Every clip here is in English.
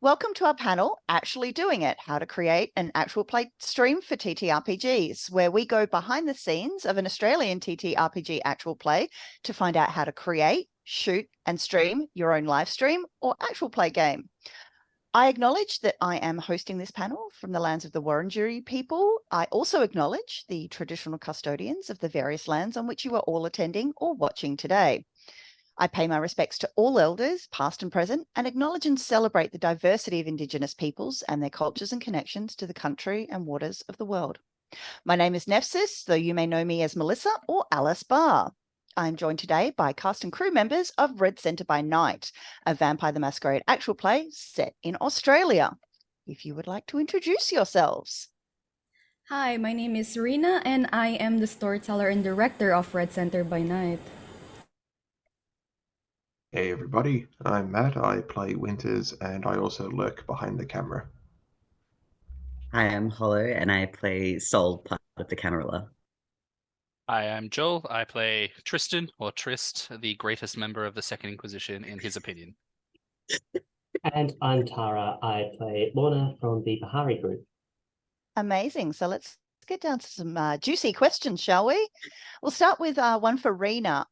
Welcome to our panel, Actually Doing It, How to Create an Actual Play Stream for TTRPGs, where we go behind the scenes of an Australian TTRPG actual play to find out how to create, shoot, and stream your own live stream or actual play game. I acknowledge that I am hosting this panel from the lands of the Wurundjeri people. I also acknowledge the traditional custodians of the various lands on which you are all attending or watching today. I pay my respects to all elders, past and present, and acknowledge and celebrate the diversity of Indigenous peoples and their cultures and connections to the country and waters of the world. My name is Nefsis, though you may know me as Melissa or Alice Barr. I'm joined today by cast and crew members of Red Centre by Night, a Vampire the Masquerade actual play set in Australia. If you would like to introduce yourselves. Hi, my name is Serena, and I am the storyteller and director of Red Center by Night. Hey everybody, I'm Matt. I play Winters and I also lurk behind the camera. Hi, I'm Hollow and I play Sol, part of the Camarilla. Hi, I'm Joel. I play Tristan, or Trist, the greatest member of the Second Inquisition in his opinion. And I'm Tara. I play Lorna from the Bahari group. Amazing. So let's get down to some juicy questions, shall we? We'll start with one for Rena.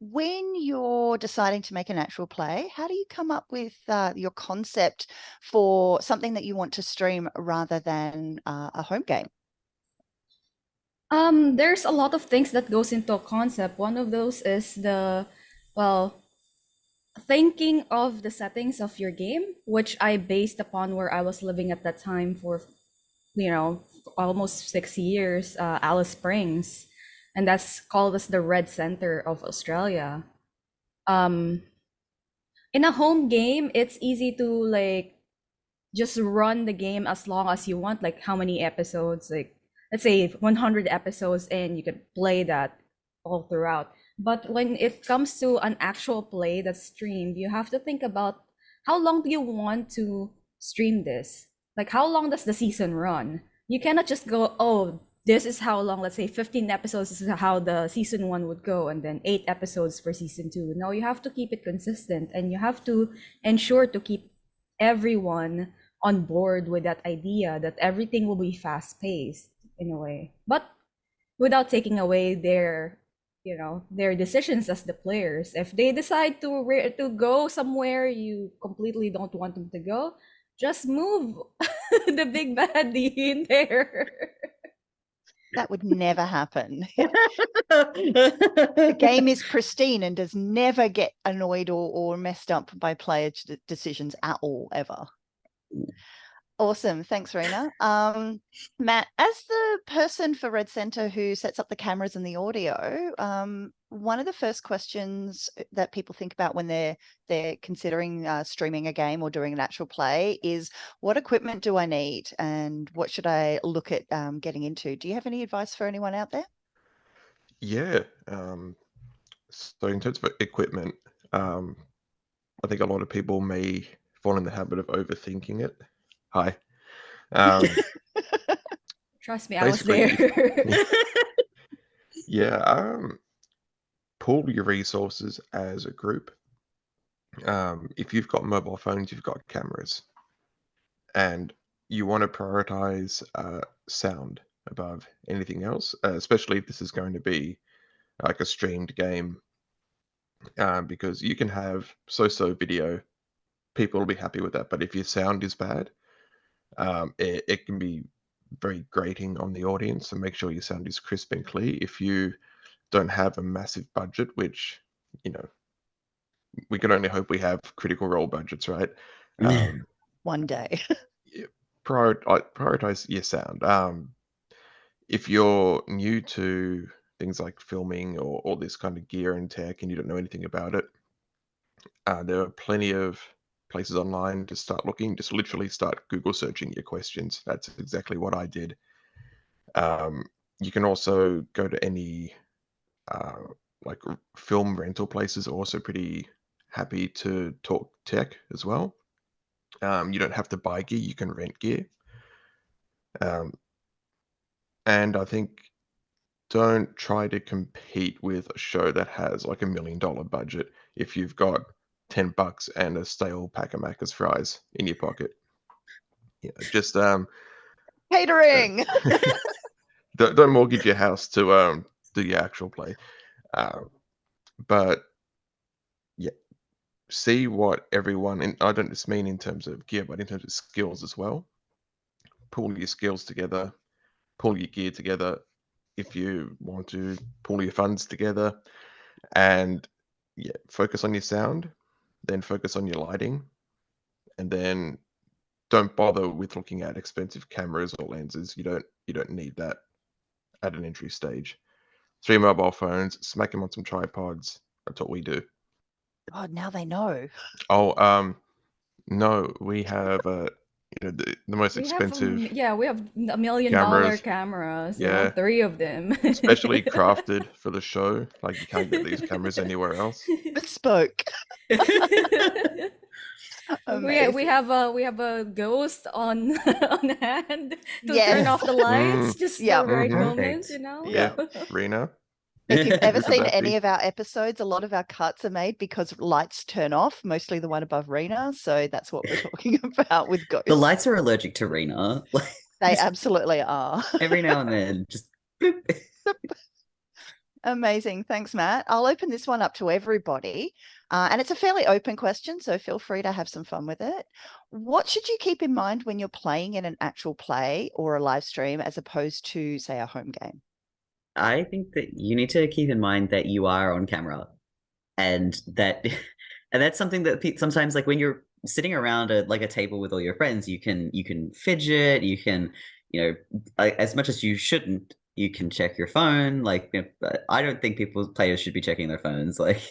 When you're deciding to make an actual play, how do you come up with your concept for something that you want to stream rather than a home game? There's a lot of things that goes into a concept. One of those is thinking of the settings of your game, which I based upon where I was living at that time for, almost 6 years, Alice Springs. And that's called as the Red Center of Australia. In a home game, it's easy to just run the game as long as you want, like how many episodes, like let's say 100 episodes, and you can play that all throughout. But when it comes to an actual play that's streamed, you have to think about how long do you want to stream this? Like how long does the season run? You cannot just go, oh, this is how long, let's say 15 episodes, this is how the season 1 would go, and then 8 episodes for season 2. No, you have to keep it consistent, and you have to ensure to keep everyone on board with that idea that everything will be fast paced in a way, but without taking away their decisions as the players. If they decide to go somewhere you completely don't want them to go, just move the big baddie in there. That would never happen. The game is pristine and does never get annoyed or messed up by player decisions at all, ever. Awesome. Thanks, Rena. Matt, as the person for Red Centre who sets up the cameras and the audio, one of the first questions that people think about when they're considering streaming a game or doing an actual play is, what equipment do I need and what should I look at getting into? Do you have any advice for anyone out there? Yeah, so in terms of equipment, I think a lot of people may fall in the habit of overthinking it. Hi. Trust me, I was there. Pool your resources as a group. If you've got mobile phones, you've got cameras, and you want to prioritize sound above anything else, especially if this is going to be like a streamed game, because you can have so-so video, people will be happy with that, but if your sound is bad, it can be very grating on the audience. So make sure your sound is crisp and clear. If you don't have a massive budget, which we can only hope we have Critical Role budgets, right? One day. Prioritize your sound. If you're new to things like filming or all this kind of gear and tech and you don't know anything about it, there are plenty of places online to start looking. Just literally start Google searching your questions. That's exactly what I did. You can also go to any like film rental places, are also pretty happy to talk tech as well. You don't have to buy gear, you can rent gear. And I think don't try to compete with a show that has like $1 million budget if you've got $10 and a stale pack of Macca's fries in your pocket. Yeah, just Catering. don't mortgage your house to do your actual play. But yeah, see what everyone, and I don't just mean in terms of gear, but in terms of skills as well. Pull your skills together, pull your gear together. If you want to pull your funds together, and yeah, focus on your sound, then focus on your lighting, and then don't bother with looking at expensive cameras or lenses. You don't need that at an entry stage. 3 mobile phones, smack them on some tripods. That's what we do. Oh, now they know. Oh, no, we have the most We have, expensive yeah, we have $1 million cameras. Yeah. 3 of them. specially crafted for the show. Like you can't get these cameras anywhere else. Bespoke. We have a ghost on on hand to Yes. turn off the lights just Yeah. the right Mhm. moment, Perfect. Yeah, Rena. If you've ever Look at seen that any big- of our episodes, a lot of our cuts are made because lights turn off, mostly the one above Rena. So that's what we're talking about with ghosts. The lights are allergic to Rena. They absolutely are. Every now and then, just bloop. Amazing. Thanks, Matt. I'll open this one up to everybody. And it's a fairly open question, so feel free to have some fun with it. What should you keep in mind when you're playing in an actual play or a live stream as opposed to, say, a home game? I think that you need to keep in mind that you are on camera, and that and that's something that sometimes, like when you're sitting around a table with all your friends, you can fidget, you can as much as you shouldn't, you can check your phone. Like I don't think players should be checking their phones, like,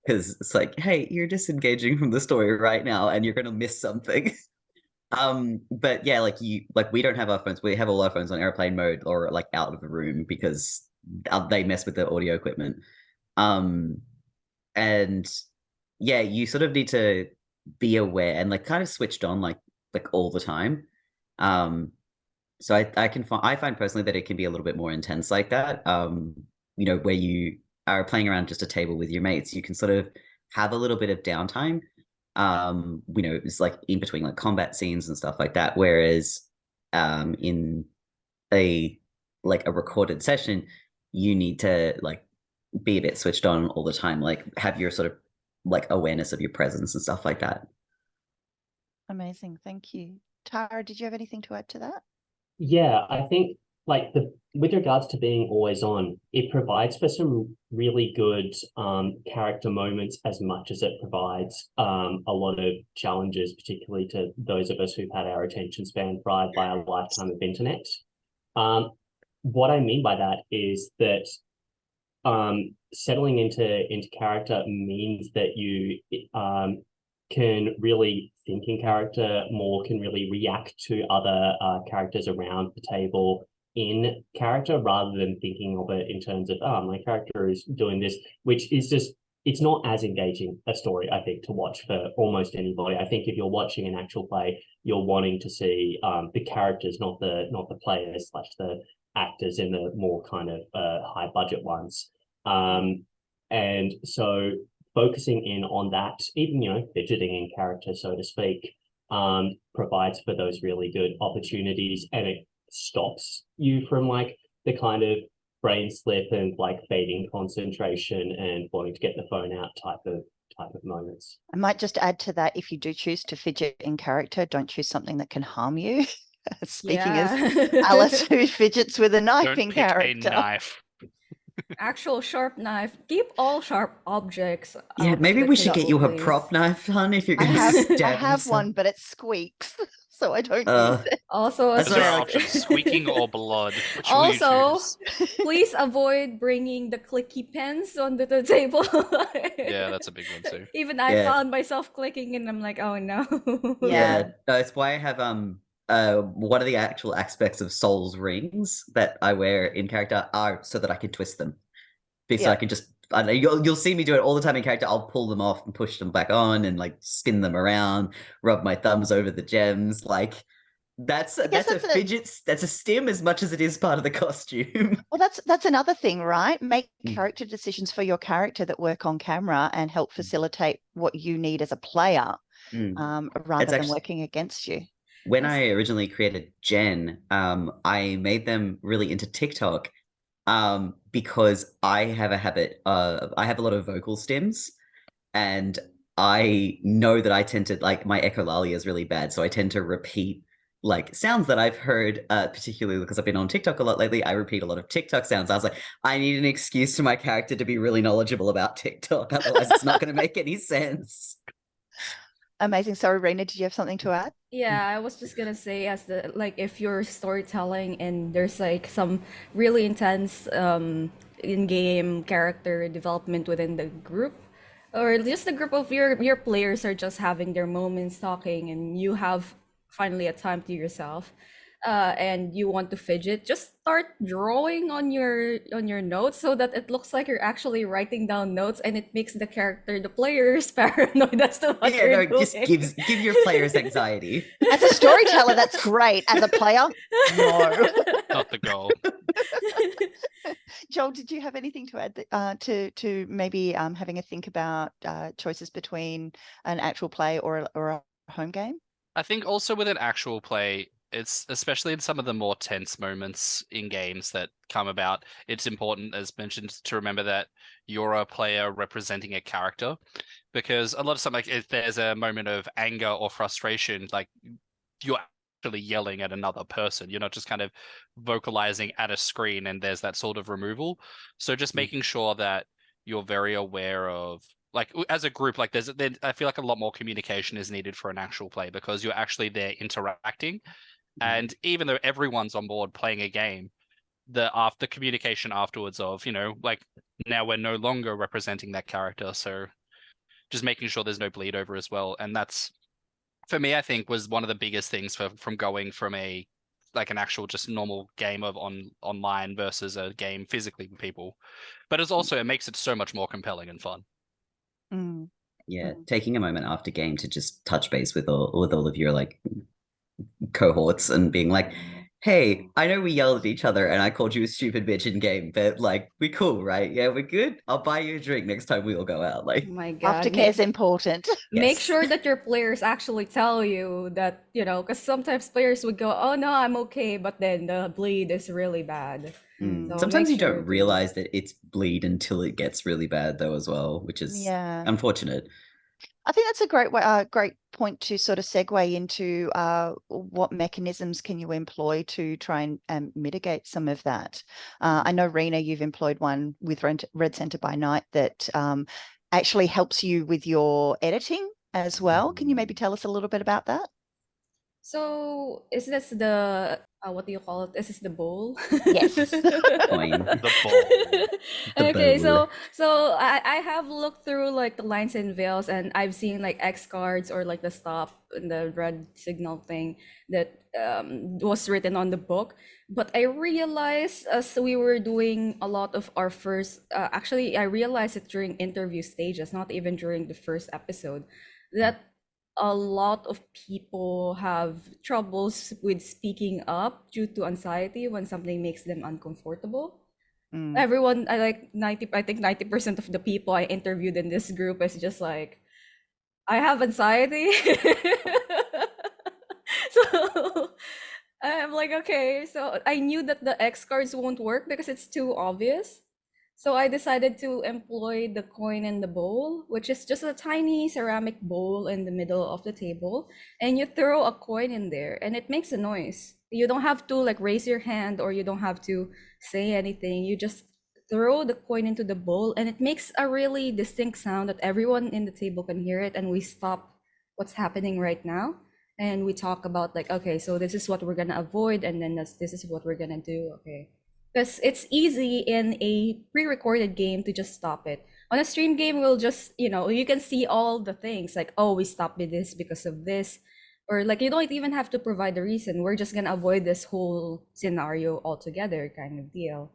because it's like, hey, you're disengaging from the story right now, and you're gonna miss something. But yeah, we don't have our phones. We have all our phones on airplane mode or like out of the room because they mess with the audio equipment. And yeah, you sort of need to be aware and like kind of switched on like all the time. So I find personally that it can be a little bit more intense like that. Where you are playing around just a table with your mates, you can sort of have a little bit of downtime. It's like in between like combat scenes and stuff like that. Whereas in a recorded session, you need to like be a bit switched on all the time, like have your sort of like awareness of your presence and stuff like that. Amazing. Thank you. Tara, did you have anything to add to that? Yeah, I think with regards to being always on, it provides for some really good character moments as much as it provides a lot of challenges, particularly to those of us who've had our attention span fried by a lifetime of internet. What I mean by that is that settling into character means that you can really think in character more, can really react to other characters around the table in character rather than thinking of it in terms of, oh, my character is doing this, which is just, it's not as engaging a story, I think, to watch for almost anybody. I think if you're watching an actual play, you're wanting to see the characters, not the players / the actors in the more kind of high budget ones. And so focusing in on that, even, fidgeting in character, so to speak, provides for those really good opportunities, and it stops you from like the kind of brain slip and like fading concentration and wanting to get the phone out type of moments. I might just add to that, if you do choose to fidget in character, don't choose something that can harm you. Speaking as Alice who fidgets with a knife Don't in pick character. a knife. Actual sharp knife. Keep all sharp objects. Yeah, out maybe of the we should get you table, a prop knife, hon, if you're I gonna have, stab I have yourself. one, but it squeaks, so I don't Uh, use it. Also, That's Those are right. our options: squeaking or blood. Which will you also, choose? please avoid bringing the clicky pens onto the table. Yeah, that's a big one too. Even I Yeah. found myself clicking, and I'm like, oh no. Yeah. That's why I have one of the actual aspects of Soul's rings that I wear in character are so that I can twist them. Because Yeah. I can just, I don't know, you'll see me do it all the time in character. I'll pull them off and push them back on and like spin them around, rub my thumbs over the gems. Like, That's guess that's a fidget. That's a stim as much as it is part of the costume. Well, that's another thing, right? Make Mm. character decisions for your character that work on camera and help facilitate what you need as a player, Mm. rather than actually- working against you. When I originally created Jen, I made them really into TikTok, because I have a habit. I have a lot of vocal stims, and I know that I tend to like my echolalia is really bad, so I tend to repeat like sounds that I've heard, particularly because I've been on TikTok a lot lately. I repeat a lot of TikTok sounds. I was like, I need an excuse for my character to be really knowledgeable about TikTok, otherwise it's not going to make any sense. Amazing. Sorry, Rena, did you have something to add? Yeah, I was just gonna say, as the like, if you're storytelling and there's like some really intense in-game character development within the group, or just the group of your players are just having their moments talking, and you have finally a time to yourself, and you want to fidget, just start drawing on your notes so that it looks like you're actually writing down notes, and it makes the players paranoid as to what Yeah, you're no, doing. just give your players anxiety. As a storyteller, that's great. As a player, no. Not the goal. Joel, did you have anything to add to maybe having a think about choices between an actual play or a home game? I think also with an actual play, it's especially in some of the more tense moments in games that come about, it's important, as mentioned, to remember that you're a player representing a character, because a lot of time, like if there's a moment of anger or frustration, like you're actually yelling at another person. You're not just kind of vocalizing at a screen and there's that sort of removal. So just making sure that you're very aware of, like as a group, like I feel like a lot more communication is needed for an actual play, because you're actually there interacting. And even though everyone's on board playing a game, the communication afterwards of, like now we're no longer representing that character. So just making sure there's no bleed over as well. And that's, for me, I think was one of the biggest things from going from an actual just normal game of online versus a game physically with people. But it's also, it makes it so much more compelling and fun. Mm. Yeah, taking a moment after game to just touch base with all of your like cohorts and being like, hey, I know we yelled at each other and I called you a stupid bitch in game, but like we're cool, right? Yeah, we're good. I'll buy you a drink next time we all go out. Like, Oh my God. Aftercare is important. Make Yes. sure that your players actually tell you that, because sometimes players would go, oh no, I'm okay, but then the bleed is really bad. So Sometimes make you sure don't to- realize that it's bleed until it gets really bad though as well, which is Yeah. unfortunate. I think that's a great point to sort of segue into what mechanisms can you employ to try and mitigate some of that. I know, Rena, you've employed one with Red Centre by Night that actually helps you with your editing as well. Can you maybe tell us a little bit about that? So is this the what do you call it? Is this the bowl? Yes. Coin. The bowl. Okay, bowl. so I have looked through like the lines and veils, and I've seen like X cards or like the stop and the red signal thing that was written on the book. But I realized as we were doing a lot of our first, actually I realized it during interview stages, not even during the first episode, that a lot of people have troubles with speaking up due to anxiety when something makes them uncomfortable. Everyone, I think 90% of the people I interviewed in this group is just like, I have anxiety. So I'm like, okay, so I knew that the X cards won't work because it's too obvious. So I decided to employ the coin in the bowl, which is just a tiny ceramic bowl in the middle of the table. And you throw a coin in there and it makes a noise. You don't have to like raise your hand or you don't have to say anything. You just throw the coin into the bowl and it makes a really distinct sound that everyone in the table can hear it. And we stop what's happening right now. And we talk about like, okay, so this is what we're going to avoid. And then this is what we're going to do. Okay. Because it's easy in a pre-recorded game to just stop it. On a stream game, we'll just, you can see all the things like, oh, we stopped with this because of this. Or like, you don't even have to provide the reason. We're just going to avoid this whole scenario altogether kind of deal.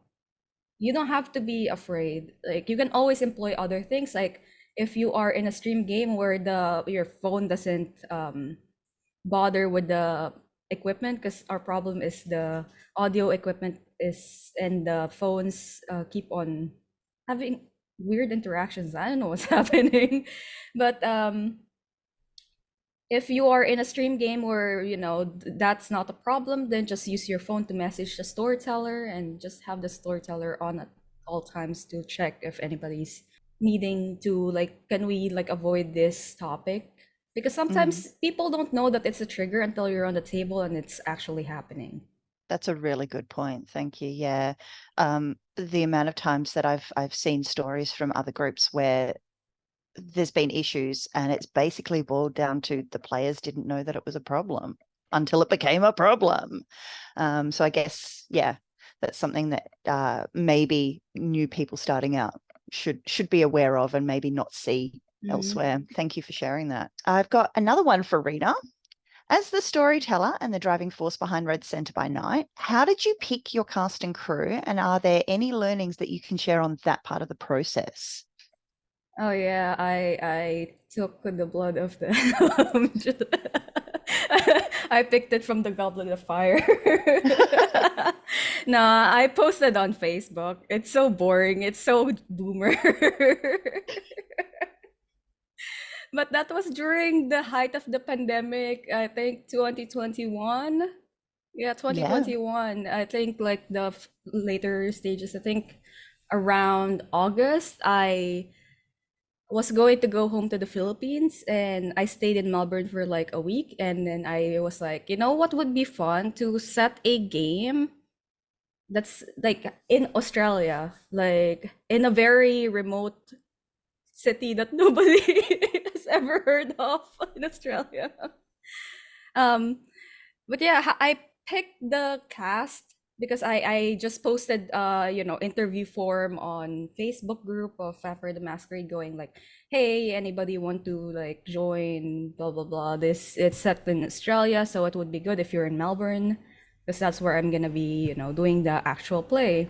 You don't have to be afraid. Like, you can always employ other things. Like, if you are in a stream game where your phone doesn't bother with the equipment, because our problem is the audio equipment is and the phones keep on having weird interactions. I don't know what's happening, but if you are in a stream game where that's not a problem, then just use your phone to message the storyteller and just have the storyteller on at all times to check if anybody's needing to can we avoid this topic, because sometimes people don't know that it's a trigger until you're on the table and it's actually happening. That's a really good point. Thank you. Yeah. The amount of times that I've seen stories from other groups where there's been issues and it's basically boiled down to the players didn't know that it was a problem until it became a problem. So I guess, yeah, that's something that maybe new people starting out should be aware of and maybe not see elsewhere. Thank you for sharing that. I've got another one for Rena. As the storyteller and the driving force behind Red Centre by Night, how did you pick your cast and crew, and are there any learnings that you can share on that part of the process? Oh yeah, I took the blood of the I picked it from the Goblet of Fire. No, I posted on Facebook. It's so boring. It's so boomer. But that was during the height of the pandemic, I think 2021. Yeah, 2021. I think the later stages, I think around August, I was going to go home to the Philippines, and I stayed in Melbourne for a week, and then I was like, what would be fun to set a game that's in Australia, in a very remote city that nobody has ever heard of in Australia. But yeah, I picked the cast because I just posted interview form on Facebook group of Vampire the Masquerade, going hey, anybody want to join blah blah blah, this it's set in Australia, so it would be good if you're in Melbourne, because that's where I'm gonna be doing the actual play.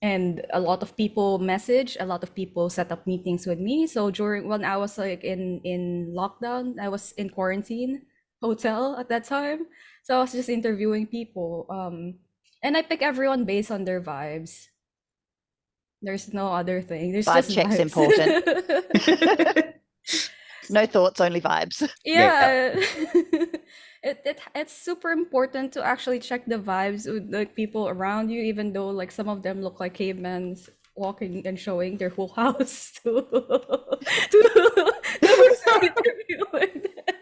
And a lot of people message, a lot of people set up meetings with me. So when I was in lockdown, I was in quarantine hotel at that time, so I was just interviewing people, and I pick everyone based on their vibes. There's no other thing. There's Vibe just check's vibes. important. No thoughts, only vibes. Yeah. It's super important to actually check the vibes with the people around you, even though some of them look like cavemen walking and showing their whole house to who's interviewing them.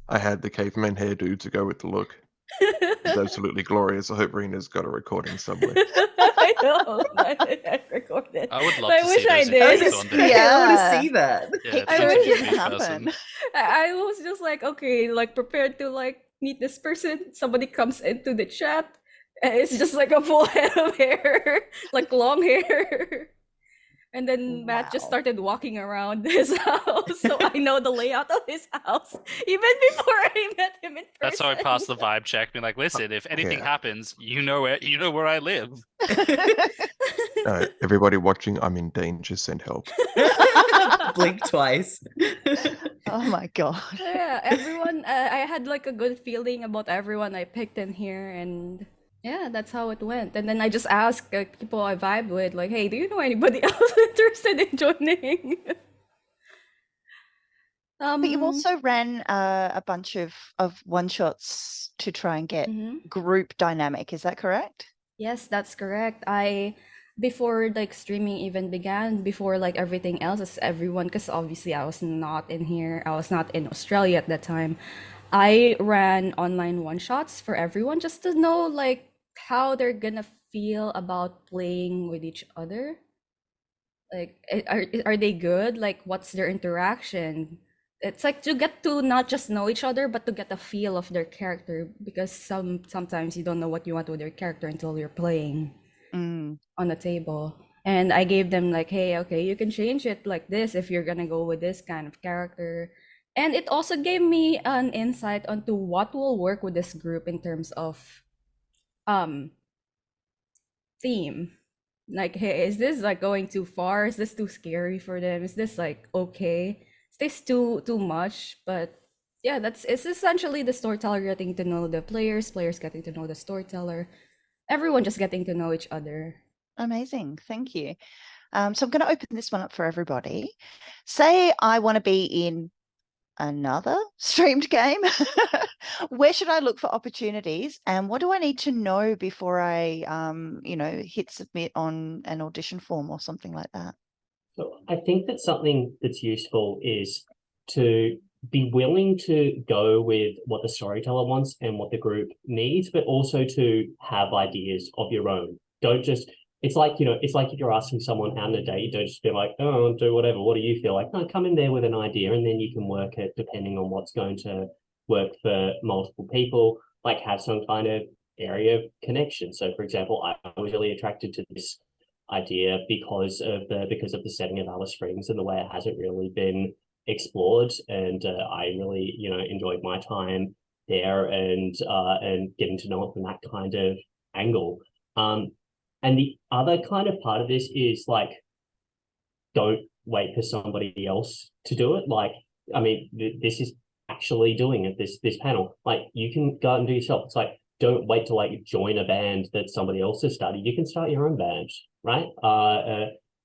I had the caveman hairdo to go with the look. It's absolutely glorious. I hope Rena's got a recording somewhere. I know. I recorded. I would love I to wish see I those did. interviews one day. Yeah, I want Yeah. to see that. Yeah, I to wish it interview didn't a person. happen. I was just okay, prepared to meet this person. Somebody comes into the chat, and it's just a full head of hair, long hair. And then Matt just Wow. started walking around his house, so I know the layout of his house even before I met him in person. That's how I passed the vibe check. Being listen, if anything happens, you know where I live. Everybody watching, I'm in danger. Send help. Blink twice. Oh my god. Yeah, everyone. I had a good feeling about everyone I picked in here, and yeah, that's how it went. And then I just asked people I vibe with, hey, do you know anybody else interested in joining? But you also ran a bunch of one-shots to try and get group dynamic. Is that correct? Yes, that's correct. Before streaming even began, before everything else, as everyone, because obviously I was not in here, I was not in Australia at that time, I ran online one-shots for everyone just to know how they're gonna feel about playing with each other. Are they good? What's their interaction? It's to get to not just know each other, but to get a feel of their character, because sometimes you don't know what you want with your character until you're playing on the table. And I gave them hey, okay, you can change it like this if you're gonna go with this kind of character. And it also gave me an insight onto what will work with this group in terms of theme. Hey, is this going too far? Is this too scary for them? Is this okay? Is this too much? But yeah, it's essentially the storyteller getting to know the players, players getting to know the storyteller, everyone just getting to know each other. Amazing. Thank you. So I'm going to open this one up for everybody. Say I want to be in another streamed game. Where should I look for opportunities, and what do I need to know before I hit submit on an audition form or something like that? So I think that something that's useful is to be willing to go with what the storyteller wants and what the group needs, but also to have ideas of your own. Don't just, it's like if you're asking someone out on a date, you don't just be like, oh, I'll do whatever. What do you feel like? No, come in there with an idea, and then you can work it depending on what's going to work for multiple people, like have some kind of area of connection. So for example, I was really attracted to this idea because of the setting of Alice Springs and the way it hasn't really been explored, and I really enjoyed my time there, and getting to know it from that kind of angle. And the other kind of part of this is like, don't wait for somebody else to do it. Like, I mean, this is actually doing it, this panel. Like, you can go out and do yourself. It's like, don't wait to like join a band that somebody else has started. You can start your own band, right?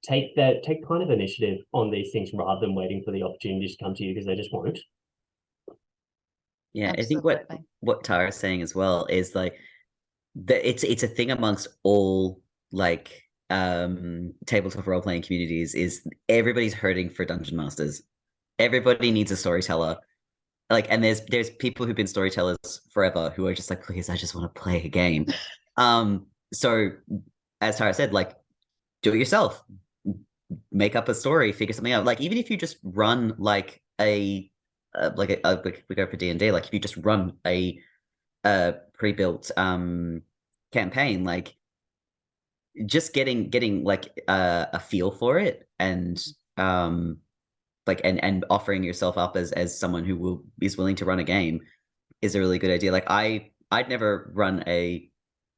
Take kind of initiative on these things rather than waiting for the opportunities to come to you, because they just won't. Yeah, Absolutely. I think what Tara's saying as well is like that it's a thing amongst all like tabletop role-playing communities, is everybody's hurting for dungeon masters. Everybody needs a storyteller. Like, and there's people who've been storytellers forever who are just like, please, I just want to play a game. So as Tara said, like, do it yourself. Make up a story, figure something out. Like, even if you just run like we go for D&D, like if you just run a pre-built campaign, like just getting like a feel for it, and like and offering yourself up as someone who is willing to run a game is a really good idea. Like I'd never run a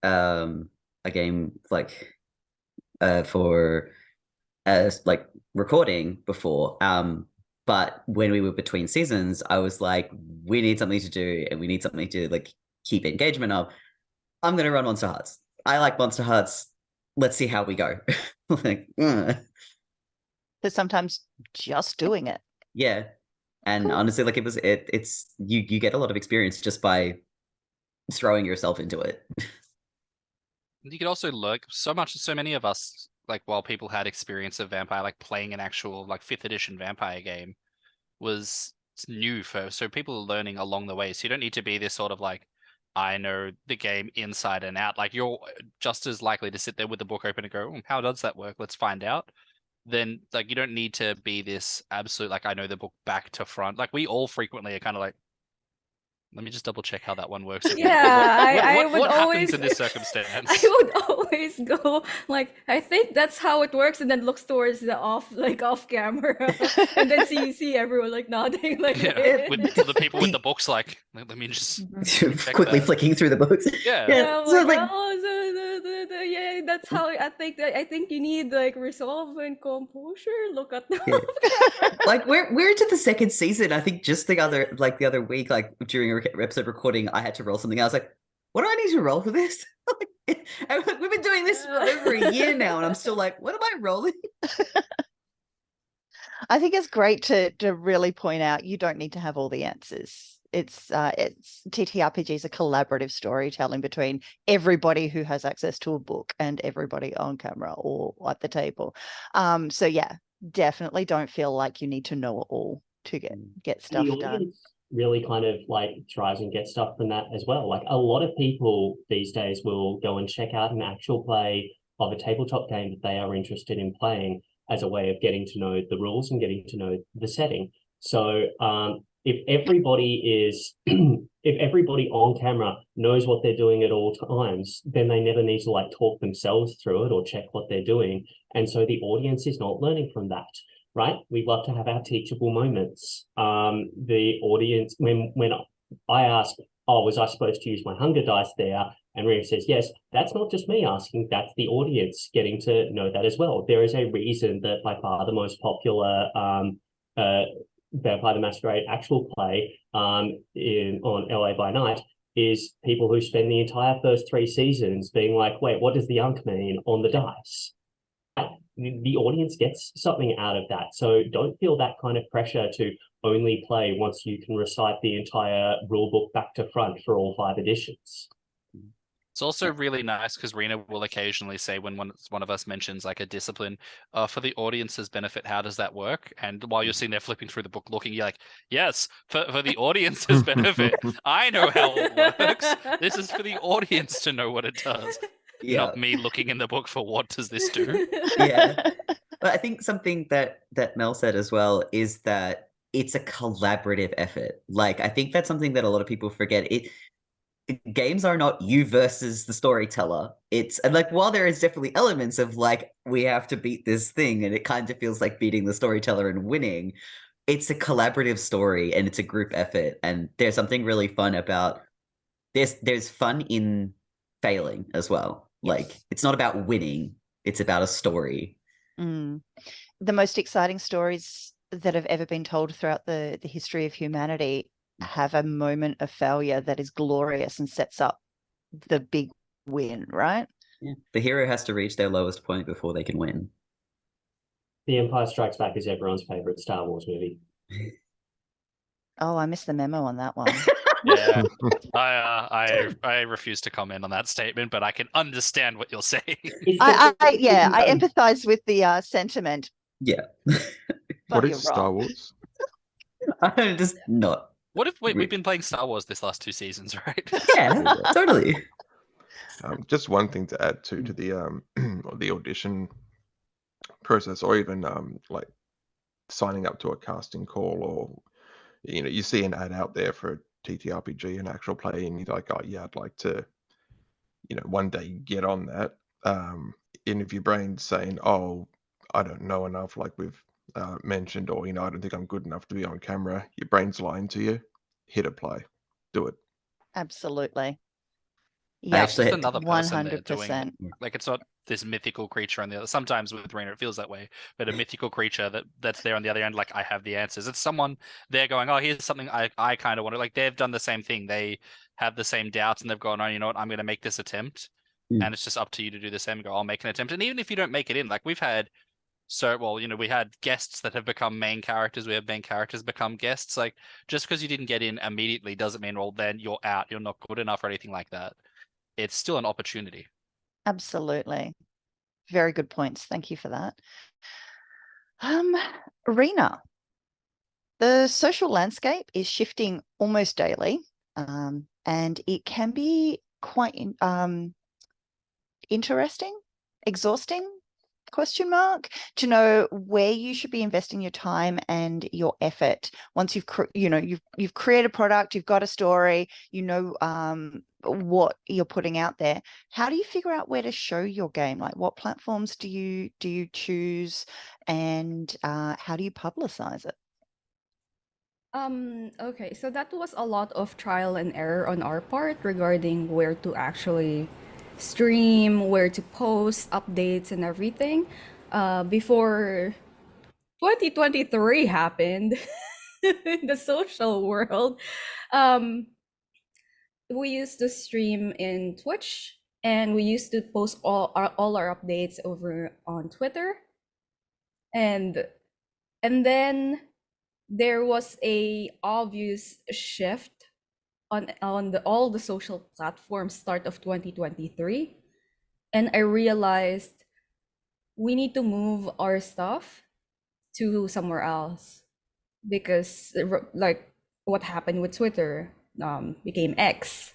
game like for like recording before, but when we were between seasons, I was like, we need something to do, and we need something to like keep engagement up. I'm gonna run Monster Hearts. I like Monster Hearts. Let's see how we go. Like, But sometimes just doing it. yeah. And Cool. honestly, like it's you get a lot of experience just by throwing yourself into it. You could also look so many of us, like while people had experience of Vampire, like playing an actual like 5th edition Vampire game was new so people are learning along the way. So you don't need to be this sort of like, I know the game inside and out. Like, you're just as likely to sit there with the book open and go, how does that work? Let's find out. Then like, you don't need to be this absolute, like, I know the book back to front. Like, we all frequently are kind of like, let me just double check how that one works again. Yeah, what happens in this circumstance? I would always go like, I think that's how it works, and then looks towards the off camera, and then see everyone like nodding like Yeah, with the people with the books, like, let me just check quickly that. flicking through the books. Yeah. Yeah, So like, like, yeah, that's how I think you need like resolve and composure. Look at the Yeah. like we're into the second season. I think just the other week, like during a episode recording, I had to roll something. I was like, what do I need to roll for this? We've been doing this for over a year now, and I'm still like, what am I rolling? I think it's great to really point out you don't need to have all the answers. It's TTRPGs are collaborative storytelling between everybody who has access to a book and everybody on camera or at the table. So yeah, definitely don't feel like you need to know it all to get stuff done. Really kind of like tries and gets stuff from that as well. Like, a lot of people these days will go and check out an actual play of a tabletop game that they are interested in playing as a way of getting to know the rules and getting to know the setting. So if everybody on camera knows what they're doing at all times, then they never need to like talk themselves through it or check what they're doing. And so the audience is not learning from that. Right? We love to have our teachable moments. The audience, when I ask, oh, was I supposed to use my hunger dice there? And Rhea says, yes, that's not just me asking, that's the audience getting to know that as well. There is a reason that by far the most popular Vampire the Masquerade actual play on LA by Night is people who spend the entire first 3 seasons being like, wait, what does the unk mean on the dice? The audience gets something out of that. So don't feel that kind of pressure to only play once you can recite the entire rulebook back to front for all 5 editions. It's also really nice because Rena will occasionally say when one of us mentions like a discipline, for the audience's benefit, how does that work? And while you're sitting there flipping through the book looking, you're like, yes, for the audience's benefit. I know how it works. This is for the audience to know what it does. Yeah. Not me looking in the book for what does this do? Yeah. But I think something that Mel said as well is that it's a collaborative effort. Like, I think that's something that a lot of people forget. Games are not you versus the storyteller. And like, while there is definitely elements of like, we have to beat this thing, and it kind of feels like beating the storyteller and winning, it's a collaborative story and it's a group effort. And there's something really fun about there's fun in failing as well. Like, it's not about winning, it's about a story. The most exciting stories that have ever been told throughout the history of humanity have a moment of failure that is glorious and sets up the big win, right? Yeah. The hero has to reach their lowest point before they can win. The Empire Strikes Back is everyone's favorite Star Wars movie. Oh, I missed the memo on that one. Yeah, I refuse to comment on that statement, but I can understand what you're saying. I empathize with the sentiment. Yeah. What is Star Wars? I'm just not. What if we've been playing Star Wars this last 2 seasons, right? Yeah, totally. Just one thing to add to the audition process, or even like signing up to a casting call, or you see an ad out there for a TTRPG, an actual play, and you're like, oh yeah, I'd like to, one day get on that. And if your brain's saying, oh, I don't know enough, like we've mentioned, or I don't think I'm good enough to be on camera, your brain's lying to you. Hit apply, do it. Absolutely. I Yeah, actually It's had another person there doing 100%. like, it's not this mythical creature on the other. Sometimes with Rena it feels that way, but a mythical creature that's there on the other end, like, I have the answers. It's someone there going, oh, here's something I kind of want to, like, they've done the same thing. They have the same doubts and they've gone, oh, you know what, I'm going to make this attempt. And it's just up to you to do the same and go, I'll make an attempt. And even if you don't make it in, like, we've had we had guests that have become main characters. We have main characters become guests. Like, just because you didn't get in immediately doesn't mean, well, then you're out, you're not good enough or anything like that. It's still an opportunity. Absolutely. Very good points. Thank you for that. Rena, the social landscape is shifting almost daily, and it can be quite interesting, exhausting, to know where you should be investing your time and your effort. Once you've created a product, you've got a story, what you're putting out there. How do you figure out where to show your game? Like, what platforms do you choose, and how do you publicize it? Okay, so that was a lot of trial and error on our part regarding where to actually stream, where to post updates and everything. Before 2023 happened in the social world, we used to stream in Twitch, and we used to post all our updates over on Twitter, and then there was a obvious shift on all the social platforms start of 2023, and I realized we need to move our stuff to somewhere else, because like what happened with Twitter became X.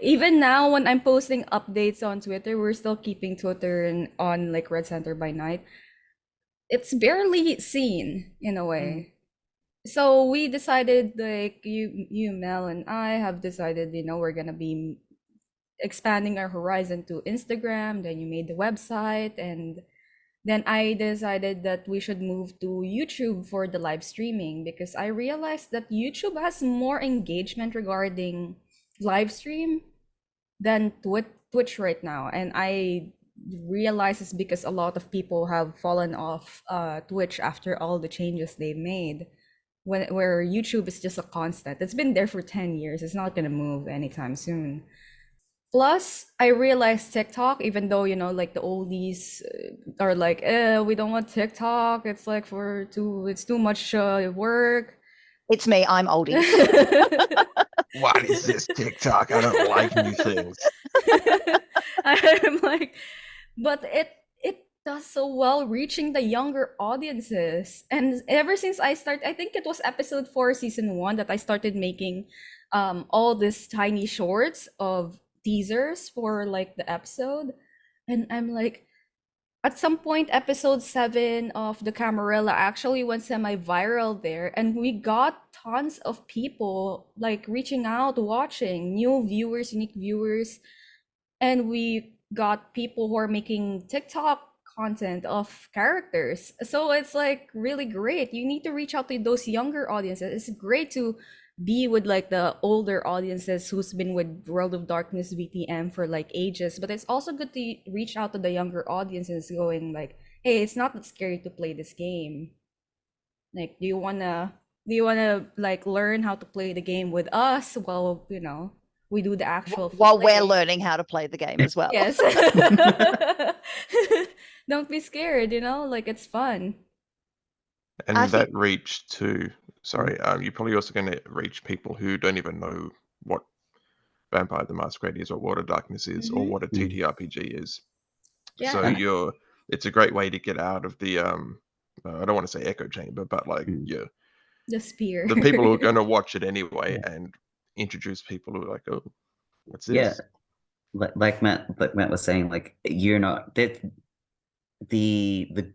Even now when I'm posting updates on Twitter, we're still keeping Twitter on like Red Center by Night. It's barely seen in a way. So we decided, like, you Mel and I have decided, we're gonna be expanding our horizon to Instagram. Then you made the website, and then I decided that we should move to YouTube for the live streaming, because I realized that YouTube has more engagement regarding live stream than Twitch right now. And I realize it's because a lot of people have fallen off Twitch after all the changes they made. Where YouTube is just a constant. It's been there for 10 years. It's not gonna move anytime soon. Plus, I realized TikTok, even though, you know, like the oldies are like, we don't want TikTok. It's like it's too much work. It's me. I'm oldies. What is this TikTok? I don't like new things. I'm like, but it does so well reaching the younger audiences. And ever since I think it was episode 4, season 1, that I started making all these tiny shorts of teasers for like the episode. And I'm like, at some point, episode 7 of the Camarilla actually went semi-viral there, and we got tons of people like reaching out, watching, new viewers, unique viewers, and we got people who are making TikTok content of characters. So it's like really great. You need to reach out to those younger audiences. It's great to be with like the older audiences who's been with World of Darkness VTM for like ages, but it's also good to reach out to the younger audiences going like, hey, it's not that scary to play this game. Like, do you wanna like learn how to play the game with us while, you know, we do the actual while we're play? learning how to play the game as well. Yes. Don't be scared, you know, like it's fun. And I that think- reach to, sorry, you're probably also going to reach people who don't even know what Vampire the Masquerade is, or what a Darkness is, or what a TTRPG is. Yeah. So it's a great way to get out of the I don't want to say echo chamber, but like The spear. the people who are going to watch it anyway, and introduce people who are like, oh, what's this? Yeah, like Matt was saying, like you're not that the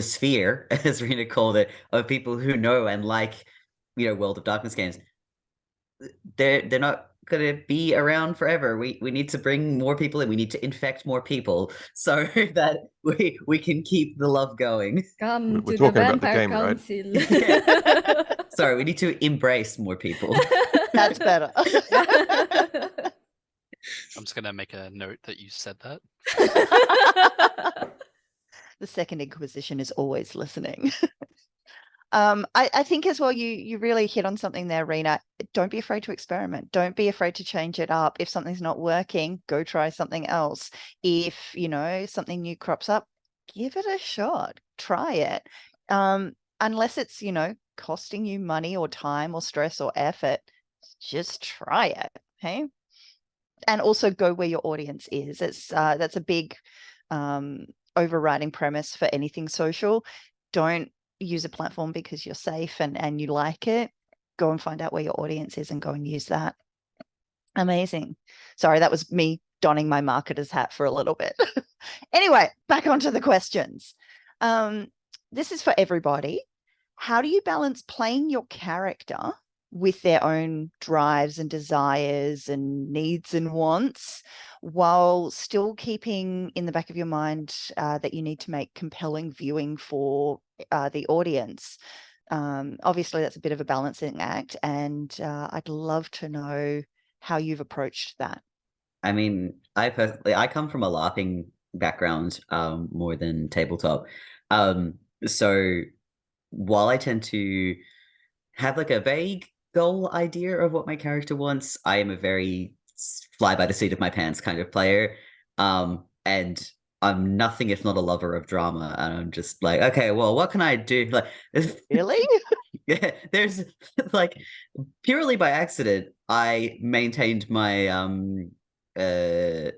sphere, as Rena called it, of people who know and like, you know, World of Darkness games. They're not gonna be around forever. We need to bring more people in. We need to infect more people so that we can keep the love going. Come We're to the talking about the Vampire game, right? Council. Sorry, we need to embrace more people. That's better. I'm just gonna make a note that you said that. The Second Inquisition is always listening. I think as well, you really hit on something there, Rena. Don't be afraid to experiment. Don't be afraid to change it up. If something's not working, go try something else. If, you know, something new crops up, give it a shot. Try it. Unless it's, you know, costing you money or time or stress or effort, just try it. Okay. And also go where your audience is. That's a big overriding premise for anything social. Don't use a platform because you're safe and you like it. Go and find out where your audience is and go and use that. Amazing. Sorry, that was me donning my marketer's hat for a little bit. Anyway, back onto the questions. This is for everybody. How do you balance playing your character with their own drives and desires and needs and wants, while still keeping in the back of your mind that you need to make compelling viewing for the audience? Obviously, that's a bit of a balancing act, and I'd love to know how you've approached that. I mean, I come from a LARPing background more than tabletop. So while I tend to have like a vague goal idea of what my character wants, I am a very fly by the seat of my pants kind of player. And I'm nothing if not a lover of drama. And I'm just like, okay, well, what can I do? Like, Really? yeah, there's like purely by accident, I maintained my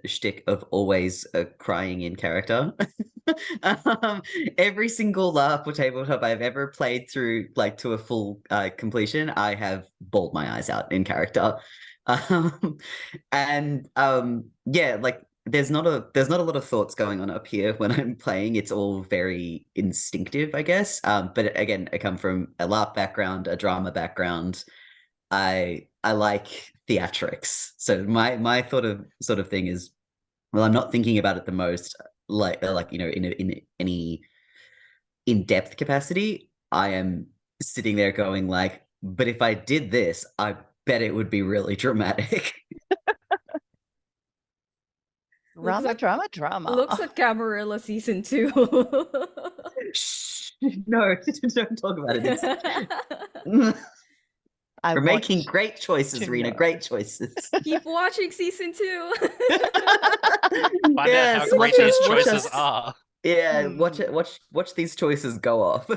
shtick of always crying in character. Every single LARP or tabletop I've ever played through, like to a full completion, I have bawled my eyes out in character. Yeah, like there's not a lot of thoughts going on up here when I'm playing. It's all very instinctive, I guess. But again, I come from a LARP background, a drama background. I like theatrics. So my sort of thing is, well, I'm not thinking about it the most, like you know, in any in-depth capacity. I am sitting there going like, but if I did this, I bet it would be really dramatic. Drama, like- drama, drama. Looks like Camarilla season 2. Shh, no, don't talk about it. I We're making want great choices, to Rena. know. Great choices. Keep watching season 2. Find out Yes, how great watch these us- watch choices us. are. Yeah, Hmm. watch these choices go off.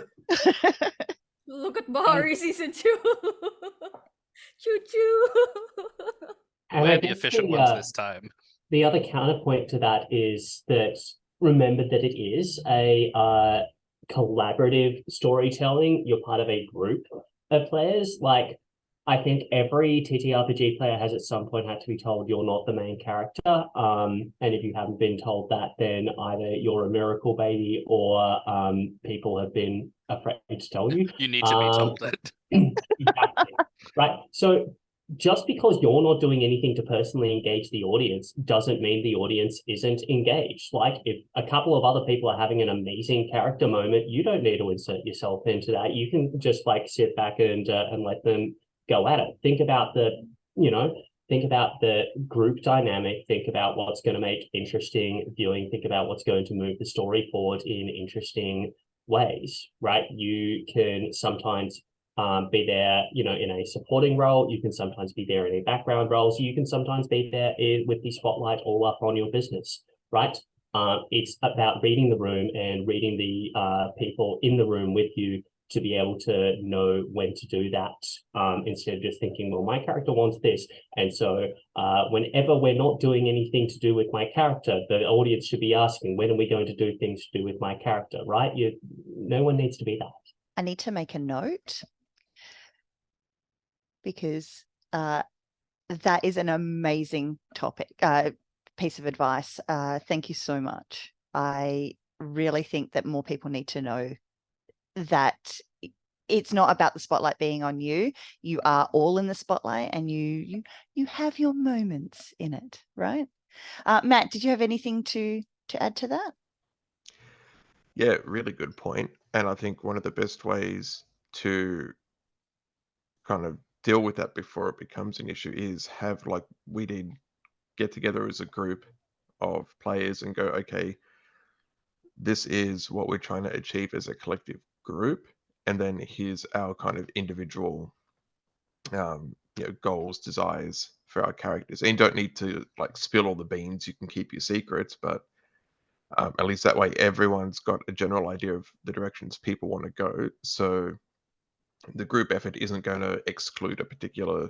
Look at Bahari season 2. Choo choo. And I We're the guess efficient the, ones this time. the other counterpoint to that is that remember that it is a collaborative storytelling. You're part of a group of players. Like, I think every TTRPG player has at some point had to be told you're not the main character. And if you haven't been told that, then either you're a miracle baby or people have been afraid to tell you. You need to be told it. Exactly. Right. So just because you're not doing anything to personally engage the audience doesn't mean the audience isn't engaged. Like, if a couple of other people are having an amazing character moment, you don't need to insert yourself into that. You can just like sit back and let them go at it. Think about the group dynamic. Think about what's going to make interesting viewing. Think about what's going to move the story forward in interesting ways, right? You can sometimes be there, in a supporting role. You can sometimes be there in a background role. So you can sometimes be there with the spotlight all up on your business, right? It's about reading the room and reading the people in the room with you to be able to know when to do that, instead of just thinking, well, my character wants this. And so whenever we're not doing anything to do with my character, the audience should be asking, when are we going to do things to do with my character, right? No one needs to be that. I need to make a note because that is an amazing topic, piece of advice. Thank you so much. I really think that more people need to know that it's not about the spotlight being on you. You are all in the spotlight, and you have your moments in it, right? Matt, did you have anything to add to that? Yeah, really good point. And I think one of the best ways to kind of deal with that before it becomes an issue is have, like, we did, get together as a group of players and go, okay, this is what we're trying to achieve as a collective group, and then here's our kind of individual goals, desires for our characters. And you don't need to like spill all the beans. You can keep your secrets, but at least that way everyone's got a general idea of the directions people want to go. So the group effort isn't going to exclude a particular,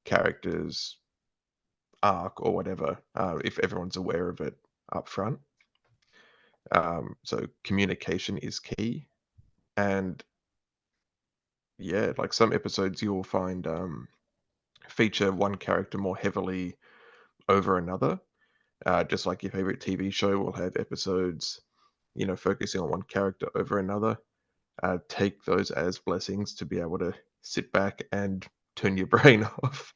character's arc or whatever, if everyone's aware of it up front. So communication is key. And yeah, like some episodes you'll find feature one character more heavily over another. Just like your favorite TV show will have episodes, focusing on one character over another. Take those as blessings to be able to sit back and turn your brain off.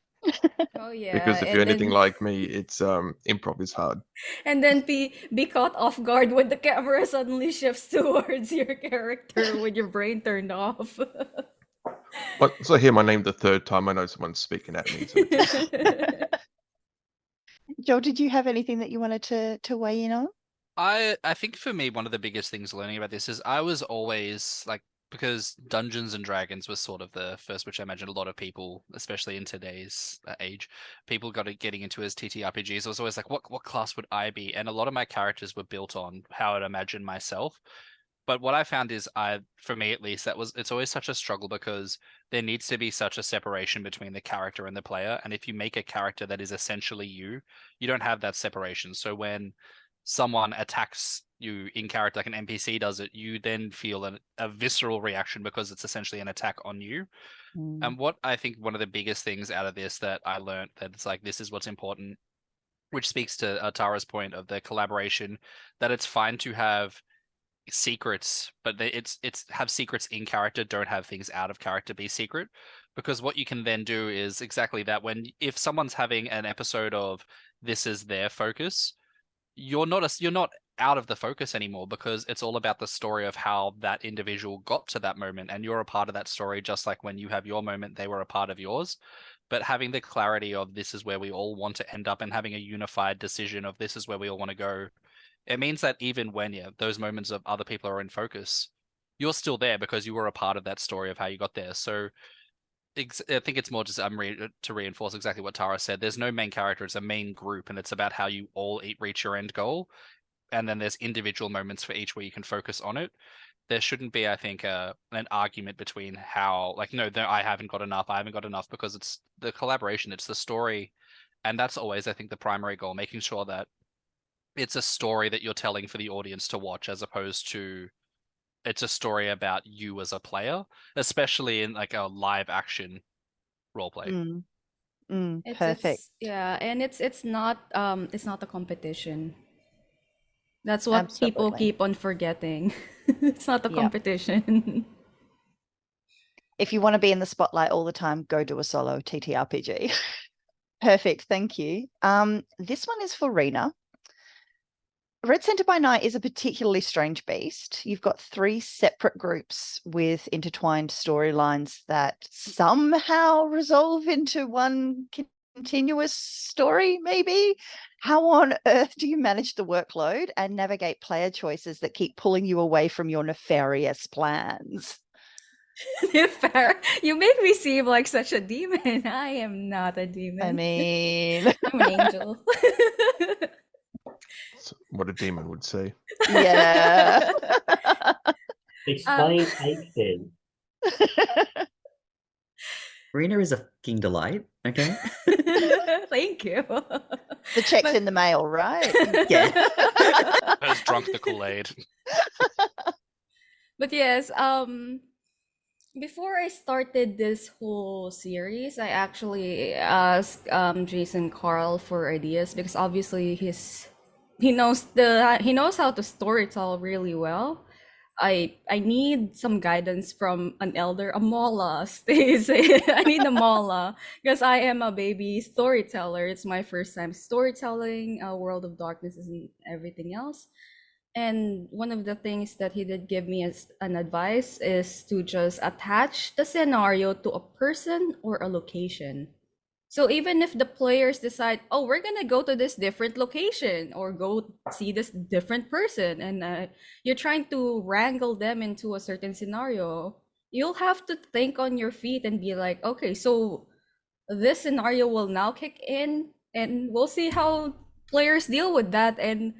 Oh yeah. Because if you're and anything then like me, it's improv is hard. and then be caught off guard when the camera suddenly shifts towards your character with your brain turned off. So I hear my name the third time, I know someone's speaking at me. So it's Joel, did you have anything that you wanted to weigh in on? I think for me, one of the biggest things learning about this is I was always like, because Dungeons and Dragons was sort of the first, which I imagine a lot of people, especially in today's age, people getting into as TTRPGs. I was always like, what class would I be? And a lot of my characters were built on how I'd imagine myself. But what I found is, for me at least, it's always such a struggle because there needs to be such a separation between the character and the player. And if you make a character that is essentially you don't have that separation. So when someone attacks you in character, like an NPC does it, you then feel a visceral reaction because it's essentially an attack on you. And what I think one of the biggest things out of this that I learned, that it's like, this is what's important, which speaks to Tara's point of the collaboration, that it's fine to have secrets, but it's have secrets in character, don't have things out of character be secret. Because what you can then do is exactly that. If someone's having an episode of this is their focus, you're not out of the focus anymore, because it's all about the story of how that individual got to that moment, and you're a part of that story, just like when you have your moment, they were a part of yours. But having the clarity of this is where we all want to end up, and having a unified decision of this is where we all want to go, it means that even when those moments of other people are in focus, you're still there because you were a part of that story of how you got there. So I think it's more just to reinforce exactly what Tara said. There's no main character, it's a main group, and it's about how you all reach your end goal. And then there's individual moments for each where you can focus on it. There shouldn't be, I think, an argument between how, like, no, I haven't got enough, because it's the collaboration, it's the story. And that's always, I think, the primary goal, making sure that it's a story that you're telling for the audience to watch, as opposed to it's a story about you as a player, especially in like a live action role play. Perfect. Yeah, and it's not a competition. That's what people Absolutely. keep on forgetting. It's not a Yep. competition. If you want to be in the spotlight all the time, go do a solo TTRPG. Perfect. Thank you. This one is for Rena. Red Center by Night is a particularly strange beast. You've got 3 separate groups with intertwined storylines that somehow resolve into one continuous story, maybe? How on earth do you manage the workload and navigate player choices that keep pulling you away from your nefarious plans? You make me seem like such a demon. I am not a demon. I mean, I'm an angel. That's what a demon would say. yeah. Explain ape then. Rena is a fucking delight. Okay. Thank you. The check's in the mail, right? Yeah. Has drunk the Kool-Aid. But yes, before I started this whole series, I actually asked Jason Carl for ideas, because obviously he knows how to storytell really well. I need some guidance from an elder, a Mola. I need a Mola, because I am a baby storyteller. It's my first time storytelling World of Darkness and everything else. And one of the things that he did give me as an advice is to just attach the scenario to a person or a location. So even if the players decide, oh, we're gonna go to this different location or go see this different person, and you're trying to wrangle them into a certain scenario, you'll have to think on your feet and be like, okay, so this scenario will now kick in, and we'll see how players deal with that. And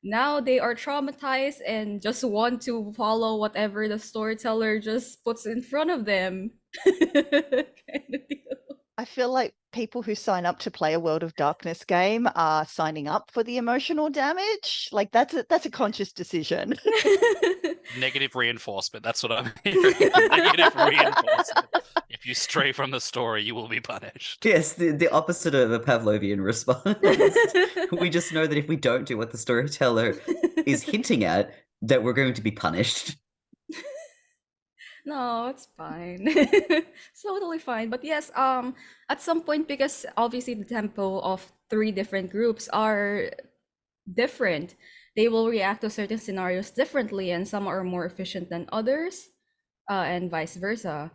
now they are traumatized and just want to follow whatever the storyteller just puts in front of them. Kind of deal. I feel like people who sign up to play a World of Darkness game are signing up for the emotional damage. Like that's a conscious decision. Negative reinforcement. That's what I'm hearing. Negative reinforcement. If you stray from the story, you will be punished. Yes, the opposite of a Pavlovian response. We just know that if we don't do what the storyteller is hinting at, that we're going to be punished. No, it's fine. It's totally fine. But yes, at some point, because obviously the tempo of 3 different groups are different, they will react to certain scenarios differently, and some are more efficient than others, and vice versa.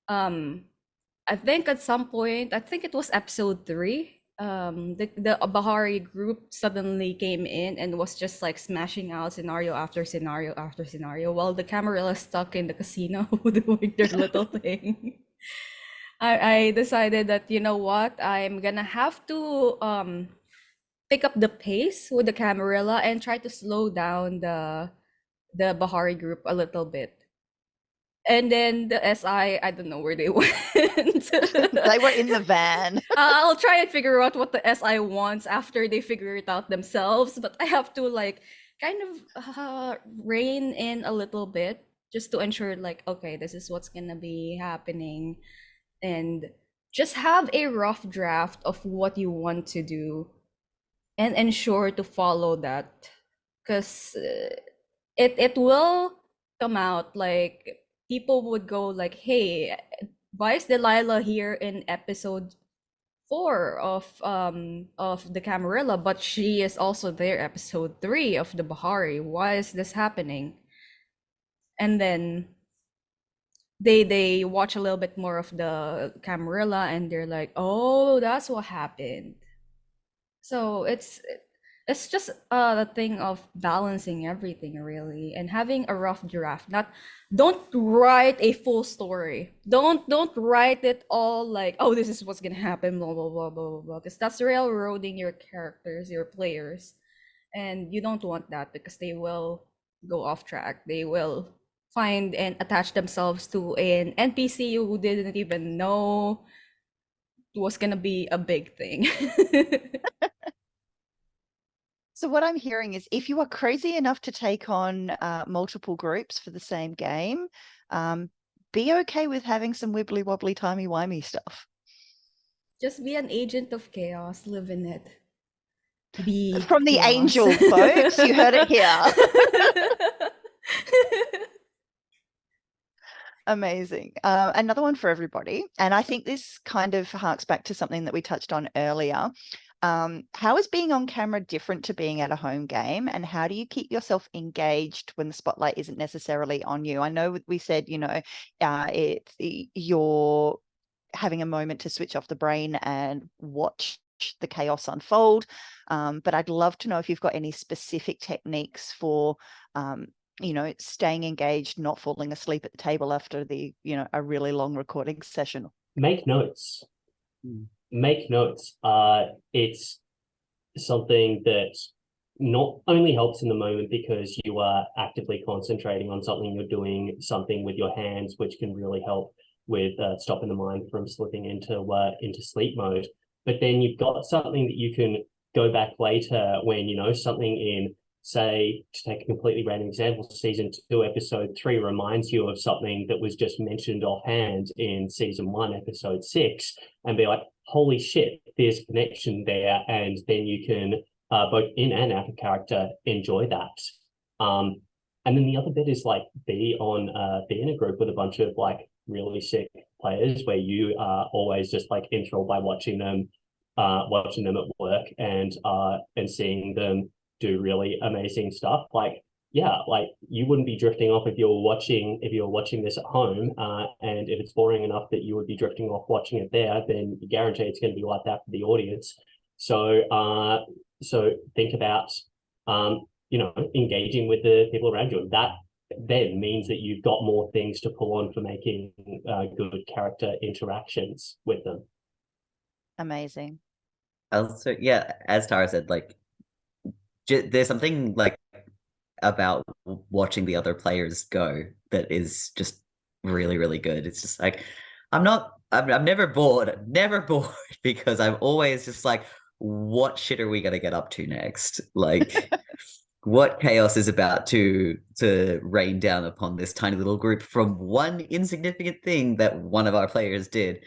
I think at some point, I think it was episode 3, the Bahari group suddenly came in and was just like smashing out scenario after scenario after scenario, while the Camarilla stuck in the casino doing their little thing. I decided that, you know what, I'm gonna have to pick up the pace with the Camarilla and try to slow down the Bahari group a little bit. And then the SI, I don't know where they went. They were in the van. I'll try and figure out what the SI wants after they figure it out themselves, but I have to like kind of rein in a little bit just to ensure like, okay, this is what's gonna be happening, and just have a rough draft of what you want to do and ensure to follow that, because it will come out like people would go like, hey, why is Delilah here in episode 4 of the Camarilla, but she is also there episode 3 of the Bahari. Why is this happening? And then they watch a little bit more of the Camarilla and they're like, oh, that's what happened. So it's just the thing of balancing everything really, and having a rough draft. Don't write a full story. Don't write it all like, oh, this is what's gonna happen, blah blah blah blah blah, because that's railroading your characters, your players, and you don't want that because they will go off track. They will find and attach themselves to an NPC who didn't even know was gonna be a big thing. So what I'm hearing is if you are crazy enough to take on multiple groups for the same game, be okay with having some wibbly wobbly timey wimey stuff. Just be an agent of chaos, live in it. Be From the chaos. angel, folks, you heard it here. Amazing. Another one for everybody, and I think this kind of harks back to something that we touched on earlier. How is being on camera different to being at a home game, and how do you keep yourself engaged when the spotlight isn't necessarily on you? I know we said, you're having a moment to switch off the brain and watch the chaos unfold, but I'd love to know if you've got any specific techniques for staying engaged, not falling asleep at the table after a really long recording session. Make notes. Make notes. It's something that not only helps in the moment because you are actively concentrating on something, you're doing something with your hands, which can really help with stopping the mind from slipping into sleep mode. But then you've got something that you can go back later when, something in, say, to take a completely random example, season 2, episode 3 reminds you of something that was just mentioned offhand in season 1, episode 6, and be like, holy shit, there's a connection there. And then you can, both in and out of character, enjoy that. And then the other bit is like be in a group with a bunch of like really sick players where you are always just like enthralled by watching them at work and seeing them do really amazing stuff. Like, yeah, like you wouldn't be drifting off if you're watching this at home, and if it's boring enough that you would be drifting off watching it there, then you guarantee it's going to be like that for the audience. So think about engaging with the people around you, and that then means that you've got more things to pull on for making good character interactions with them. Amazing. Also, yeah, as Tara said, like there's something like about watching the other players go that is just really, really good. It's just like I'm never bored. I'm never bored because I'm always just like, what shit are we gonna get up to next? Like what chaos is about to rain down upon this tiny little group from one insignificant thing that one of our players did.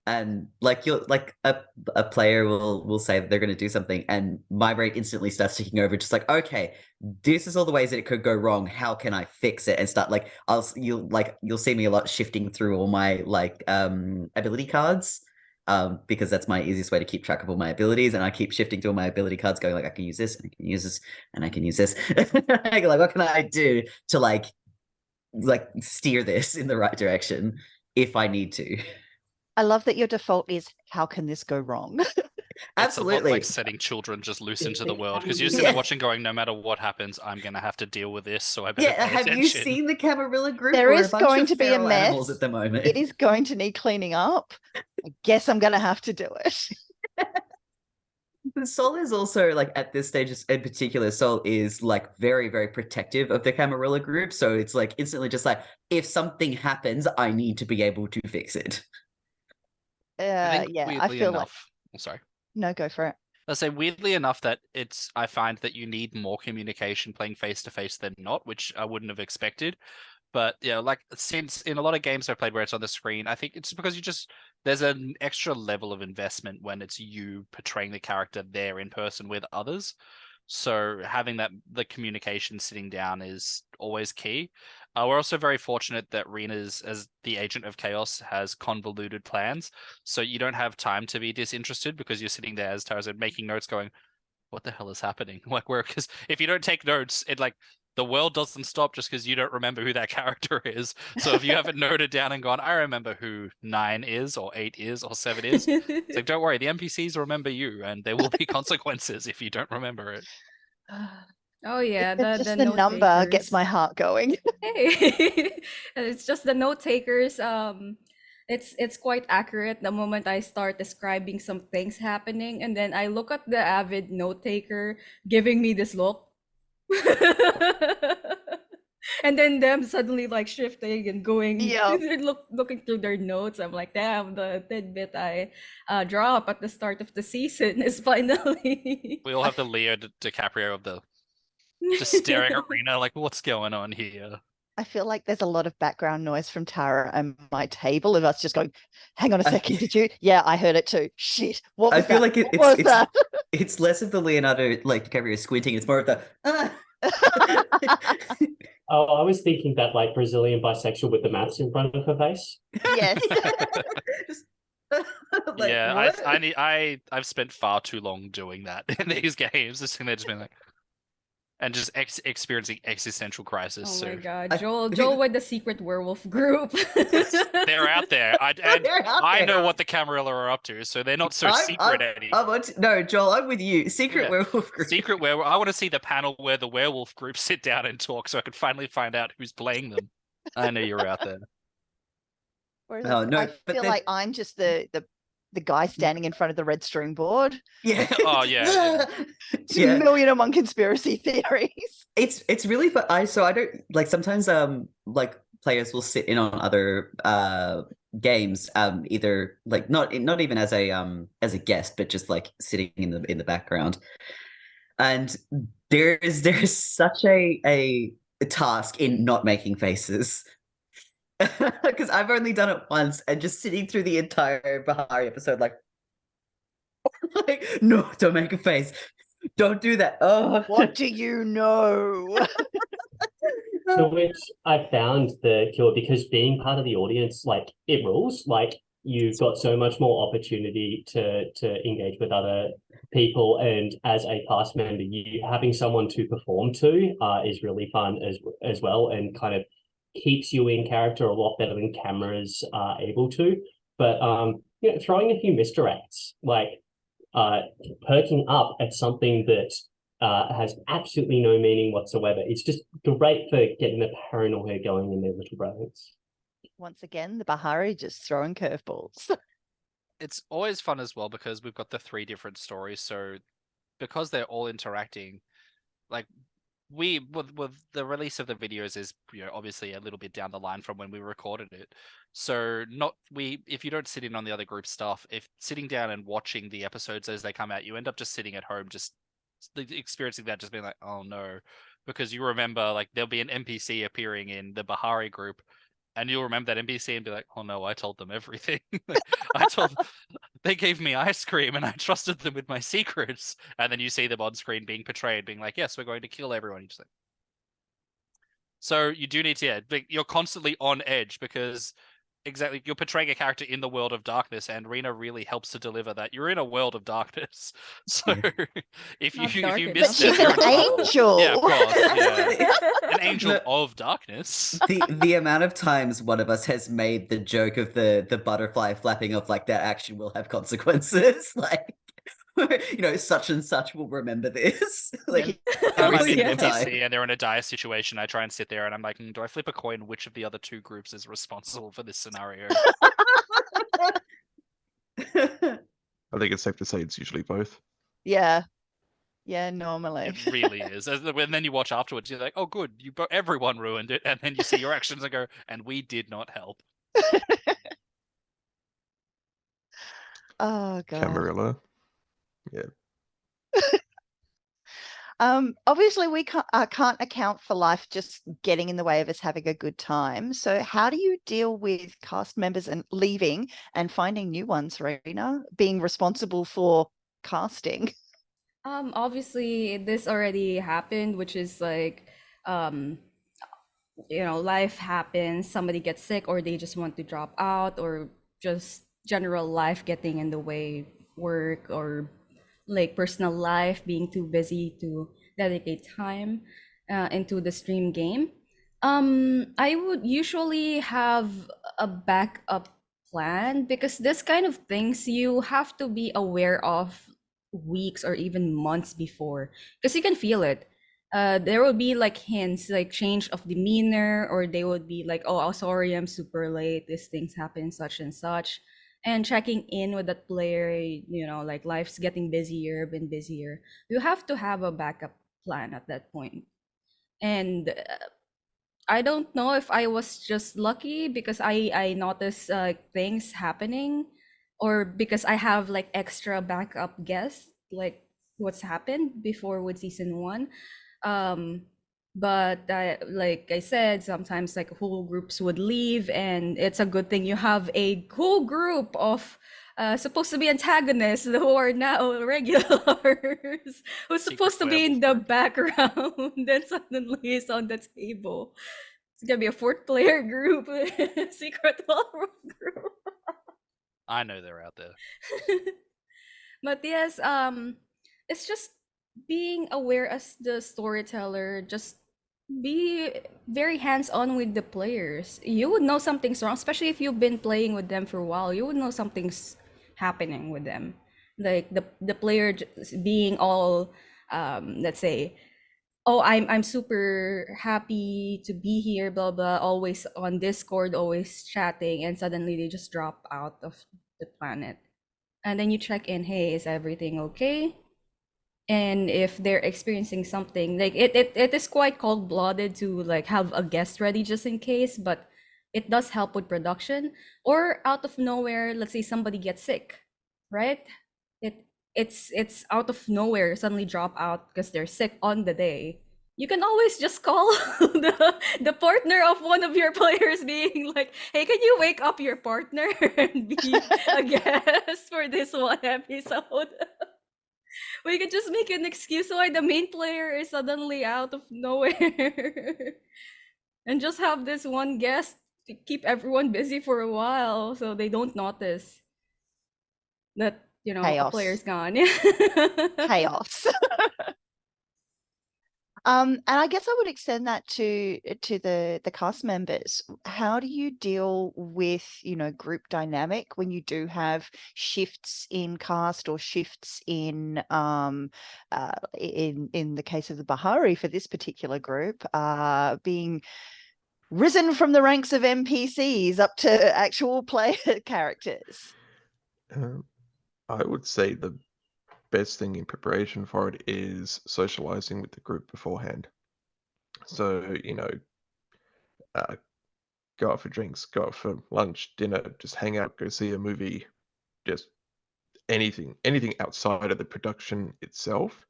And like you're like a player will say that they're going to do something, and my brain instantly starts ticking over, just like, okay, this is all the ways that it could go wrong. How can I fix it? And start like you'll see me a lot shifting through all my like ability cards, because that's my easiest way to keep track of all my abilities. And I keep shifting through all my ability cards, going like, I can use this, and I can use this, and I can use this. Like, what can I do to like steer this in the right direction if I need to? I love that your default is, how can this go wrong? Absolutely. It's a lot like setting children just loose into the world, because you're sitting there watching going, no matter what happens, I'm going to have to deal with this, so I better pay attention. Have you seen the Camarilla group? There is a bunch going of to be a feral mess animals at the moment. It is going to need cleaning up. I guess I'm going to have to do it. Sol is also like at this stage in particular, Sol is like very, very protective of the Camarilla group. So it's like instantly just like, if something happens, I need to be able to fix it. I feel enough, like... sorry. No, go for it. I'll say weirdly enough that I find that you need more communication playing face-to-face than not, which I wouldn't have expected. But yeah, like since in a lot of games I've played where it's on the screen, I think it's because there's an extra level of investment when it's you portraying the character there in person with others. So having the communication sitting down is always key. We're also very fortunate that Rena's, as the agent of chaos, has convoluted plans, so you don't have time to be disinterested because you're sitting there, as Tara said, making notes, going, "What the hell is happening?" Like, because if you don't take notes, it like the world doesn't stop just because you don't remember who that character is. So if you haven't noted down and gone, "I remember who 9 is, or 8 is, or 7 is," it's like, don't worry, the NPCs remember you, and there will be consequences if you don't remember it. Oh yeah, Just the the note number gets takers. my heart going. Hey, it's just the note takers. It's quite accurate the moment I start describing some things happening, and then I look at the avid note taker giving me this look. And then them suddenly like shifting and going Yep. looking through their notes. I'm like, damn, the tidbit I drop at the start of the season is finally We all have the Leo DiCaprio of the just staring at Rena like, what's going on here? I feel like there's a lot of background noise from Tara and my table of us just going, hang on a second, did you? Yeah, I heard it too. Shit. What was I feel that? like What was that? it's less of the Leonardo like DiCaprio squinting. It's more of the Oh, I was thinking that like Brazilian bisexual with the maths in front of her face. Yes. Just, like, Yeah, what? I've spent far too long doing that in these games, just sitting there, just being like, and just experiencing existential crisis. Oh my So god, I Joel think- with the secret werewolf group. they're out there. They're out I there. know what the Camarilla are up to, so they're not so secret anymore. No, Joel, I'm with you. Secret Yeah. werewolf group. Secret werewolf. I want to see the panel where the werewolf group sit down and talk, so I can finally find out who's playing them. I know you're out there. Whereas Oh, no, I but feel then- like I'm just the guy standing in front of the red string board. Yeah. Oh, yeah. It's a million and one conspiracy theories. It's really fun. I don't like sometimes like players will sit in on other games either like not even as a guest, but just like sitting in the background. And there's such a task in not making faces. Because I've only done it once, and just sitting through the entire Bahari episode like no, don't make a face. Don't do that. Oh, What do you know? To which I found the cure, because being part of the audience, like it rules. Like you've got so much more opportunity to engage with other people, and as a cast member, you having someone to perform to is really fun as well, and kind of keeps you in character a lot better than cameras are able to. But throwing a few misdirects, like perking up at something that has absolutely no meaning whatsoever. It's just great for getting the paranoia going in their little brains. Once again, the Bahari just throwing curveballs. It's always fun as well because we've got the 3 different stories. So because they're all interacting, like we with the release of the videos is obviously a little bit down the line from when we recorded it. So if you don't sit in on the other group stuff, if sitting down and watching the episodes as they come out, you end up just sitting at home just experiencing that, just being like, oh no, because you remember like there'll be an NPC appearing in the Bahari group and you'll remember that NPC and be like, oh no, I told them everything. They gave me ice cream and I trusted them with my secrets. And then you see them on screen being portrayed, being like, yes, we're going to kill everyone. You just like... So you do need to, you're constantly on edge because exactly, you're portraying a character in the world of darkness, and Rena really helps to deliver that. You're in a world of darkness. So if you miss She's them, you're an in trouble. angel. Yeah, of course. Yeah. An angel No. of darkness. The amount of times one of us has made the joke of the butterfly flapping of like that action will have consequences. Like such and such will remember this. Like I'm every an single NPC time. and they're in a dire situation. I try and sit there and I'm like, do I flip a coin? Which of the other 2 groups is responsible for this scenario? I think it's safe to say it's usually both. Yeah. Yeah, normally. It really is. And then you watch afterwards, you're like, oh, good, everyone ruined it. And then you see your actions and go, and we did not help. Oh god. Camarilla. Yeah. Obviously we can't account for life just getting in the way of us having a good time. So how do you deal with cast members and leaving and finding new ones, Rena, being responsible for casting? Obviously this already happened, which is like life happens, somebody gets sick, or they just want to drop out, or just general life getting in the way, work or like personal life, being too busy to dedicate time into the stream game. I would usually have a backup plan, because this kind of things you have to be aware of weeks or even months before, because you can feel it. There will be like hints, like change of demeanor, or they would be like, oh, sorry, I'm super late, these things happen, such and such. And checking in with that player, like life's getting busier, been busier. You have to have a backup plan at that point. And I don't know if I was just lucky because I noticed things happening, or because I have like extra backup guests, like what's happened before with season one. Um, but like I said, sometimes like whole groups would leave, and it's a good thing you have a whole group of supposed to be antagonists who are now regulars, who's Secret supposed to be in werewolf the group. background, then suddenly is on the table. It's gonna be a fourth player group, secret werewolf group. I know they're out there. But yes, it's just being aware as the storyteller. Just be very hands-on with the players. You would know something's wrong, especially if you've been playing with them for a while. You would know something's happening with them, like the player being all, let's say, oh, I'm super happy to be here, blah blah, always on Discord, always chatting, and suddenly they just drop out of the planet. And then you check in, hey, is everything okay? And if they're experiencing something, like it is quite cold-blooded to like have a guest ready just in case, but it does help with production. Or out of nowhere, let's say somebody gets sick, right? it it's out of nowhere, suddenly drop out because they're sick on the day. You can always just call the partner of one of your players, being like, hey, can you wake up your partner and be a guest for this one episode? We could just make an excuse why the main player is suddenly out of nowhere. And just have this one guest to keep everyone busy for a while so they don't notice that a player's Chaos. gone. Chaos. And I guess I would extend that to the cast members. How do you deal with, group dynamic when you do have shifts in cast or shifts in in the case of the Bahari for this particular group, being risen from the ranks of NPCs up to actual player characters? I would say the best thing in preparation for it is socializing with the group beforehand. So, go out for drinks, go out for lunch, dinner, just hang out, go see a movie, just anything outside of the production itself.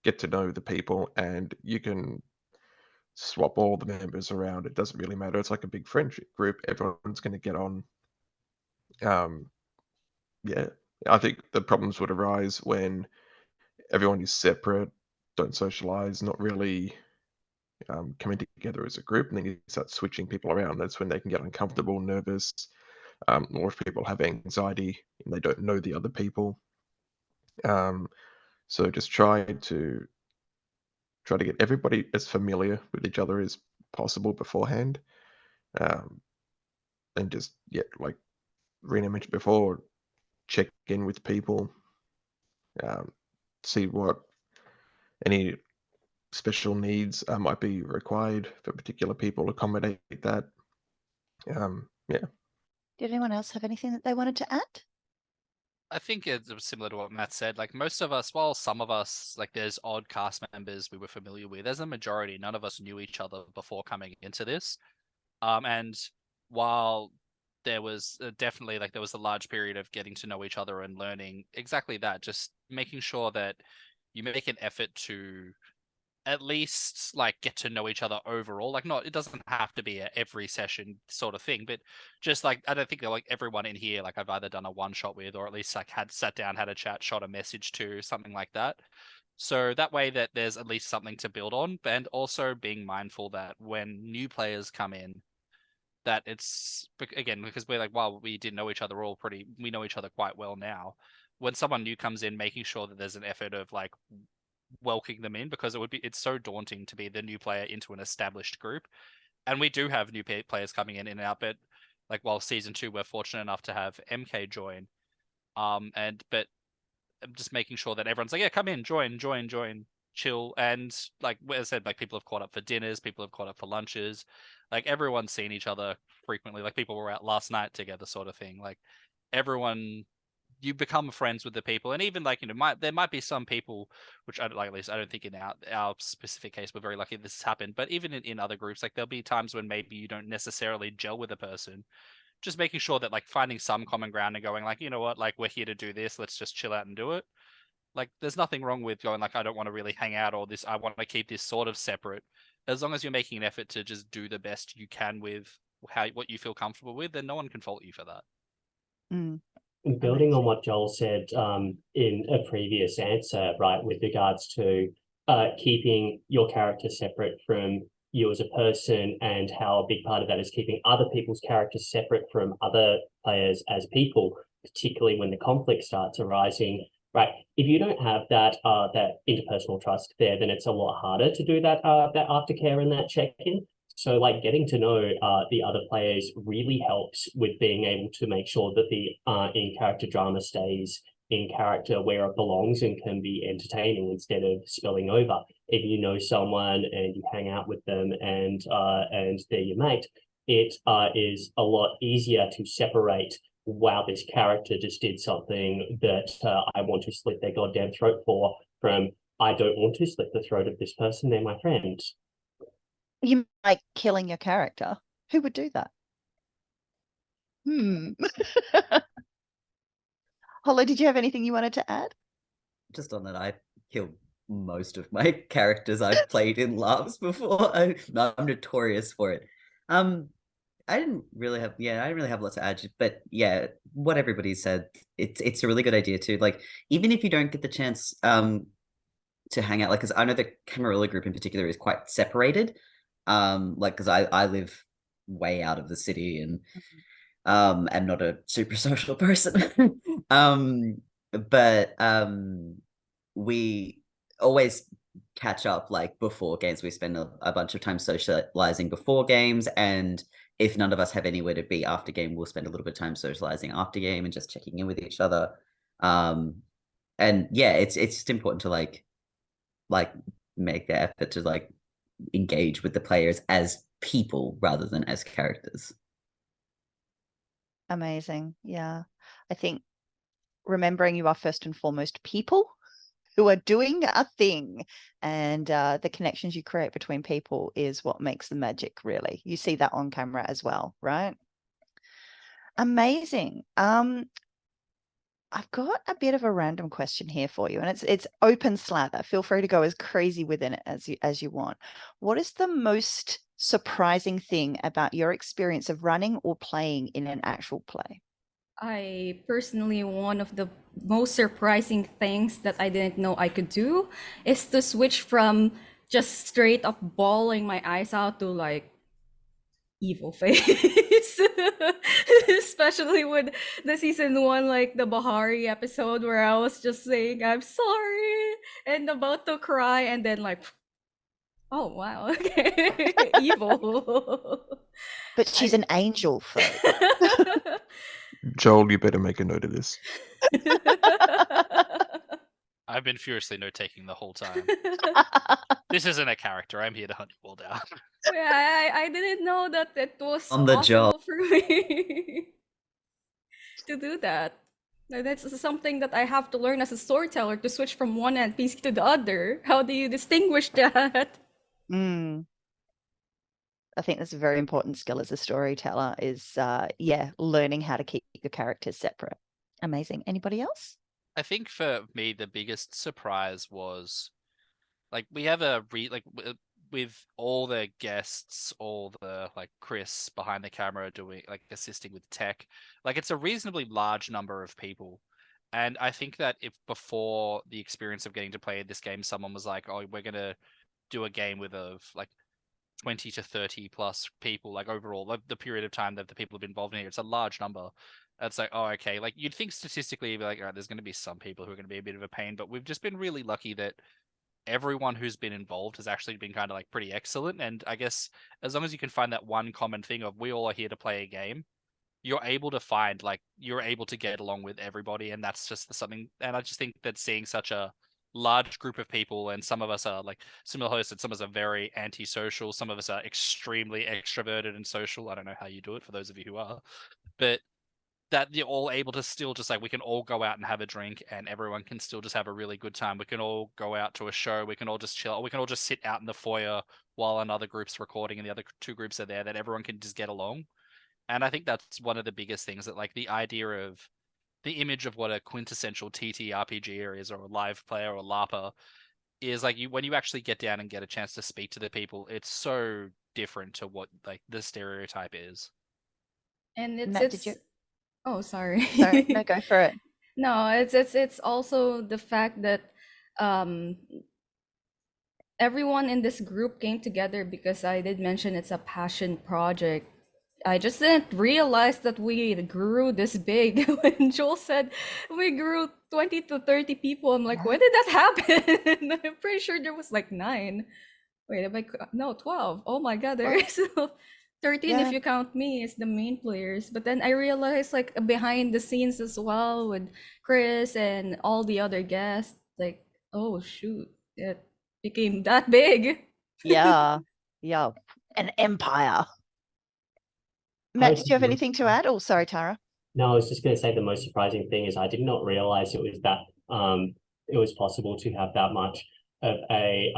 Get to know the people, and you can swap all the members around. It doesn't really matter. It's like a big friendship group. Everyone's going to get on. Yeah, I think the problems would arise when everyone is separate, don't socialize, not really coming together as a group, and then you start switching people around. That's when they can get uncomfortable, nervous, or if people have anxiety and they don't know the other people. So just try to get everybody as familiar with each other as possible beforehand, and just like Rena mentioned before, check in with people, see what any special needs might be required for particular people, accommodate that. Yeah. Did anyone else have anything that they wanted to add? I think it's similar to what Matt said. Like most of us, well, some of us, like there's odd cast members we were familiar with. As a majority, none of us knew each other before coming into this. And while there was definitely like there was a large period of getting to know each other and learning exactly that, just making sure that you make an effort to at least like get to know each other overall. Like not, it doesn't have to be a every session sort of thing, but just like I don't think that like everyone in here like I've either done a one shot with or at least like had sat down, had a chat, shot a message to, something like that. So that way that there's at least something to build on, and also being mindful that when new players come in, that it's, again, because we're like, wow, we didn't know each other we know each other quite well now. When someone new comes in, making sure that there's an effort of like welcoming them in, because it's so daunting to be the new player into an established group. And we do have new players coming in and out, but like, while season 2, we're fortunate enough to have MK join. But I'm just making sure that everyone's like, yeah, come in, join, chill. And like as I said, like, people have caught up for dinners, people have caught up for lunches, like everyone's seen each other frequently. Like, people were out last night together, sort of thing. Like, everyone, you become friends with the people. And even like, there might be some people, which I like, at least I don't think in our specific case, we're very lucky this has happened, but even in other groups, like, there'll be times when maybe you don't necessarily gel with a person. Just making sure that, like, finding some common ground and going like, you know what, like, we're here to do this, let's just chill out and do it. Like, there's nothing wrong with going like, I don't want to really hang out, or this, I want to keep this sort of separate. As long as you're making an effort to just do the best you can with what you feel comfortable with, then no one can fault you for that. Mm. Building on what Joel said in a previous answer, right, with regards to keeping your character separate from you as a person, and how a big part of that is keeping other people's characters separate from other players as people, particularly when the conflict starts arising, right? If you don't have that that interpersonal trust there, then it's a lot harder to do that that aftercare and that check-in. So like getting to know the other players really helps with being able to make sure that the in-character drama stays in character where it belongs and can be entertaining instead of spilling over. If you know someone and you hang out with them and they're your mate, it is a lot easier to separate, wow, this character just did something that I want to slit their goddamn throat for, from I don't want to slit the throat of this person, they're my friend. You like killing your character. Who would do that? Hollow, did you have anything you wanted to add? Just on that, I killed most of my characters I've played in LARPs before. I'm notorious for it. I didn't really have a lot to add, but yeah, what everybody said, it's a really good idea too. Like, even if you don't get the chance to hang out, like, because I know the Camarilla group in particular is quite separated. Like, because I live way out of the city and am not a super social person. But we always catch up like before games. We spend a bunch of time socializing before games, and if none of us have anywhere to be after game, we'll spend a little bit of time socializing after game and just checking in with each other. And yeah, it's just important to like make the effort to like engage with the players as people rather than as characters. Amazing. Yeah. I think remembering you are first and foremost people who are doing a thing, and the connections you create between people is what makes the magic, really. You see that on camera as well, right? Amazing. I've got a bit of a random question here for you, and it's open slather. Feel free to go as crazy within it as you want. What is the most surprising thing about your experience of running or playing in an actual play? I personally, one of the most surprising things that I didn't know I could do is to switch from just straight up bawling my eyes out to like evil face. Especially with the season 1, like the Bahari episode where I was just saying I'm sorry and about to cry, and then like, oh wow, okay, evil. But she's an angel, Fred. Joel, you better make a note of this. I've been furiously note-taking the whole time. This isn't a character. I'm here to hunt you all down. Yeah, I didn't know that it was On the possible job. for me to do that. That's something that I have to learn as a storyteller, to switch from one NPC to the other. How do you distinguish that? I think that's a very important skill as a storyteller, is learning how to keep your characters separate. Amazing. Anybody else? I think for me, the biggest surprise was, like, we have with all the guests, all the like Chris behind the camera doing, like, assisting with tech, like, it's a reasonably large number of people, And I think that if before the experience of getting to play this game, someone was like, "Oh, we're gonna do a game with like 20 to 30 plus people, like overall, like the period of time that the people have been involved in here, it's a large number." It's like, oh, okay. Like you'd think statistically, you'd be like, all right, there's going to be some people who are going to be a bit of a pain, but we've just been really lucky that everyone who's been involved has actually been kind of like pretty excellent. And I guess as long as you can find that one common thing of we all are here to play a game, you're able to find like you're able to get along with everybody, and that's just something. And I just think that seeing such a large group of people, and some of us are like similar hosts, and some of us are very antisocial, some of us are extremely extroverted and social. I don't know how you do it for those of you who are, but that you're all able to still just like we can all go out and have a drink and everyone can still just have a really good time. We can all go out to a show, we can all just chill, or we can all just sit out in the foyer while another group's recording and the other two groups are there, that everyone can just get along. And I think that's one of the biggest things, that like the idea of the image of what a quintessential TTRPG is, or a live player or LARPer, is like when you actually get down and get a chance to speak to the people, it's so different to what like the stereotype is. And Matt, did you? Oh, sorry. Sorry, no, go for it. No, it's also the fact that um everyone in this group came together because I did mention it's a passion project. I just didn't realize that we grew this big. When Joel said we grew 20 to 30 people, I'm like, when did that happen? I'm pretty sure there was like 9. Wait, no, 12. Oh my god, there is 13 if Yeah. you count me as the main players. But then I realized like behind the scenes as well with Chris and all the other guests, like, oh shoot, it became that big. Yeah. Yeah. An empire. Matt, did you have anything to add? Oh, sorry, Tara. No, I was just going to say the most surprising thing is I did not realize it was that it was possible to have that much of a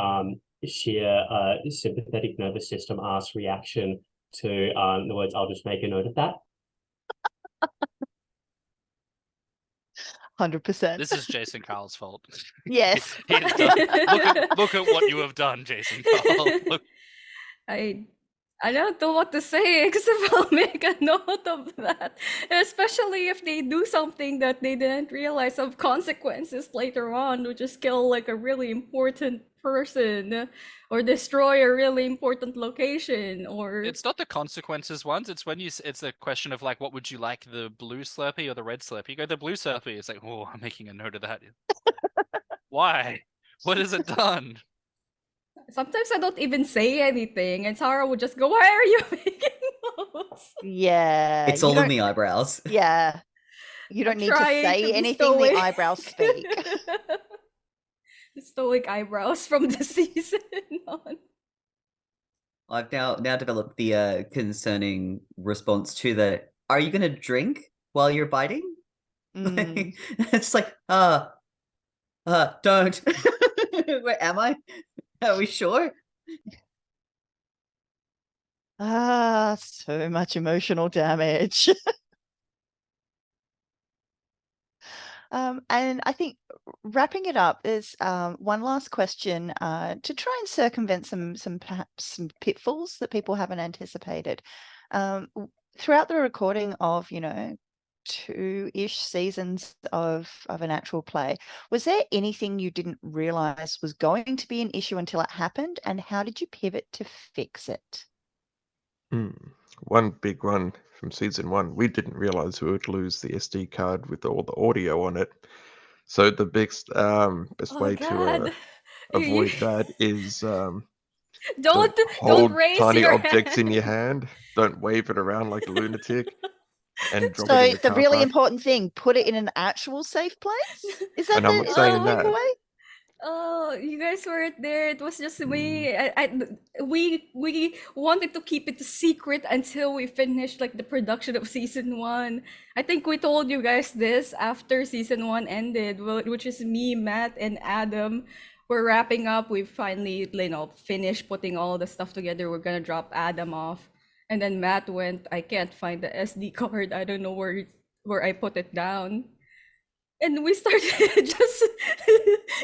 sheer sympathetic nervous system ass reaction to the words. I'll just make a note of that. 100%. This is Jason Carl's fault. Yes. He has done, look at what you have done, Jason Carl. Look. I don't know what to say except I'll make a note of that. Especially if they do something that they didn't realize of consequences later on, which is kill like a really important person or destroy a really important location, or It's not the consequences ones. It's when it's a question of like, what would you like, the blue Slurpee or the red Slurpee? You go the blue Slurpee. It's like, oh, I'm making a note of that. Why? What has it done? sometimes I don't even say anything, and Tara would just go, "Why are you making notes?" Yeah. It's all in the eyebrows. Yeah. You don't need to Trying say be anything, the stoic. eyebrows speak. The stoic eyebrows from the season on. I've now developed the concerning response to the, are you gonna drink while you're biting? Mm. It's like, don't. Where am I? Are we sure? So much emotional damage. And I think wrapping it up, there's one last question to try and circumvent perhaps some pitfalls that people haven't anticipated. Throughout the recording of, 2-ish seasons of an actual play, was there anything you didn't realize was going to be an issue until it happened, and how did you pivot to fix it? One big one from season 1, we didn't realize we would lose the SD card with all the audio on it. So the best way to avoid that is Don't hold raise tiny your objects in hand. your hand. Don't wave it around like a lunatic. And drop So it in the car really park. important thing, put it in an actual safe place? Is that And I'm not saying that. takeaway? Oh, you guys weren't there. It was just me. We wanted to keep it a secret until we finished like the production of season 1. I think we told you guys this after season 1 ended, which is me, Matt, and Adam. We're wrapping up. We finally, finished putting all the stuff together. We're gonna drop Adam off, and then Matt went, I can't find the SD card. I don't know where I put it down. And we started just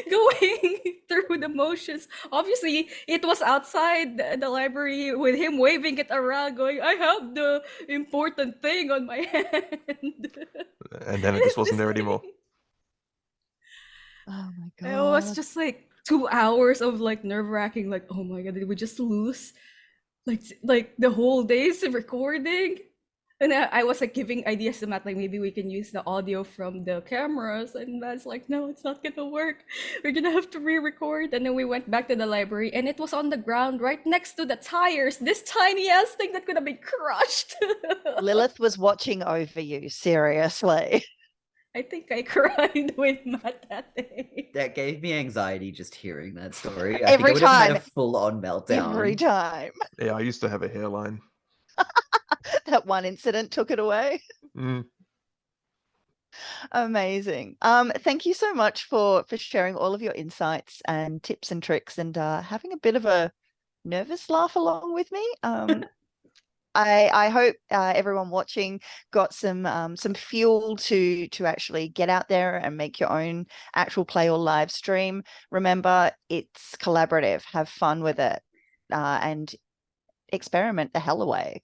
going through the motions. Obviously, it was outside the library with him waving it around, going, I have the important thing on my hand. And then it just wasn't there anymore. Oh my god. It was just like 2 hours of like nerve-wracking, like, oh my god, did we just lose like the whole day's recording? And I was like giving ideas to Matt, like maybe we can use the audio from the cameras, and Matt's like, no, it's not gonna work. We're gonna have to re-record. And then we went back to the library, and it was on the ground right next to the tires. This tiny ass thing that could have been crushed. Lilith was watching over you, seriously. I think I cried with Matt that day. That gave me anxiety just hearing that story. I think Every I would have had a time. full-on meltdown. Every time. Yeah, I used to have a hairline. That one incident took it away. Mm. Amazing. Thank you so much for sharing all of your insights and tips and tricks, and having a bit of a nervous laugh along with me. I hope everyone watching got some fuel to actually get out there and make your own actual play or live stream. Remember, it's collaborative. Have fun with it, and experiment the hell away.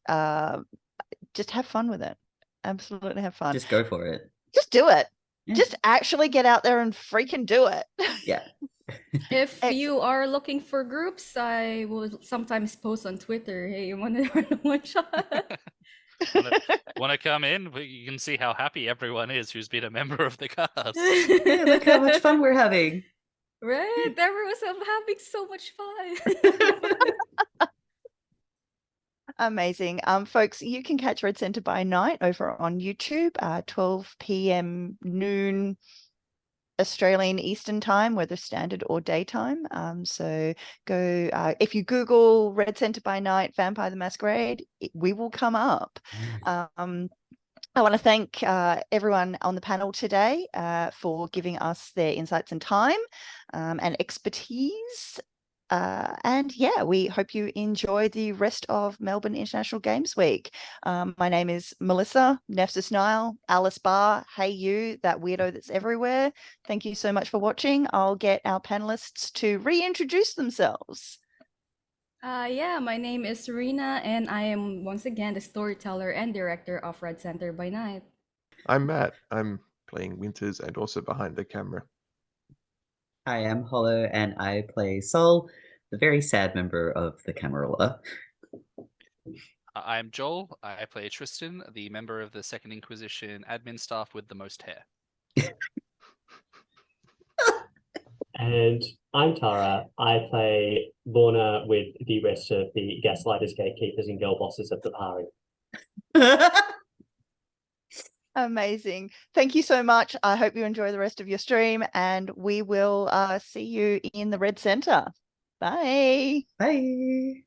Just have fun with it. Absolutely have fun. Just go for it. Just do it. Yeah. Just actually get out there and freaking do it. Yeah. If you are looking for groups, I will sometimes post on Twitter, hey, you want to run a one shot? Want to come in? You can see how happy everyone is who's been a member of the cast. Yeah, look how much fun we're having. Right? Everyone's having so much fun. Amazing. Folks, you can catch Red Centre by Night over on YouTube, 12 p.m. noon Australian Eastern Time, whether standard or daytime. So go, if you Google Red Centre by Night, Vampire the Masquerade, we will come up. I want to thank everyone on the panel today for giving us their insights and time and expertise. And yeah, we hope you enjoy the rest of Melbourne International Games Week. My name is Melissa, Nefsus Nile, Alice Barr, Hey You, that weirdo that's everywhere. Thank you so much for watching. I'll get our panelists to reintroduce themselves. Yeah, my name is Serena, and I am once again the storyteller and director of Red Centre by Night. I'm Matt. I'm playing Winters and also behind the camera. I am Hollow, and I play Sol, the very sad member of the Camarilla. I'm Joel. I play Tristan, the member of the Second Inquisition admin staff with the most hair. And I'm Tara. I play Lorna with the rest of the gaslighters, gatekeepers, and girl bosses of the party. Amazing. Thank you so much. I hope you enjoy the rest of your stream, and we will see you in the Red Centre. Bye. Bye.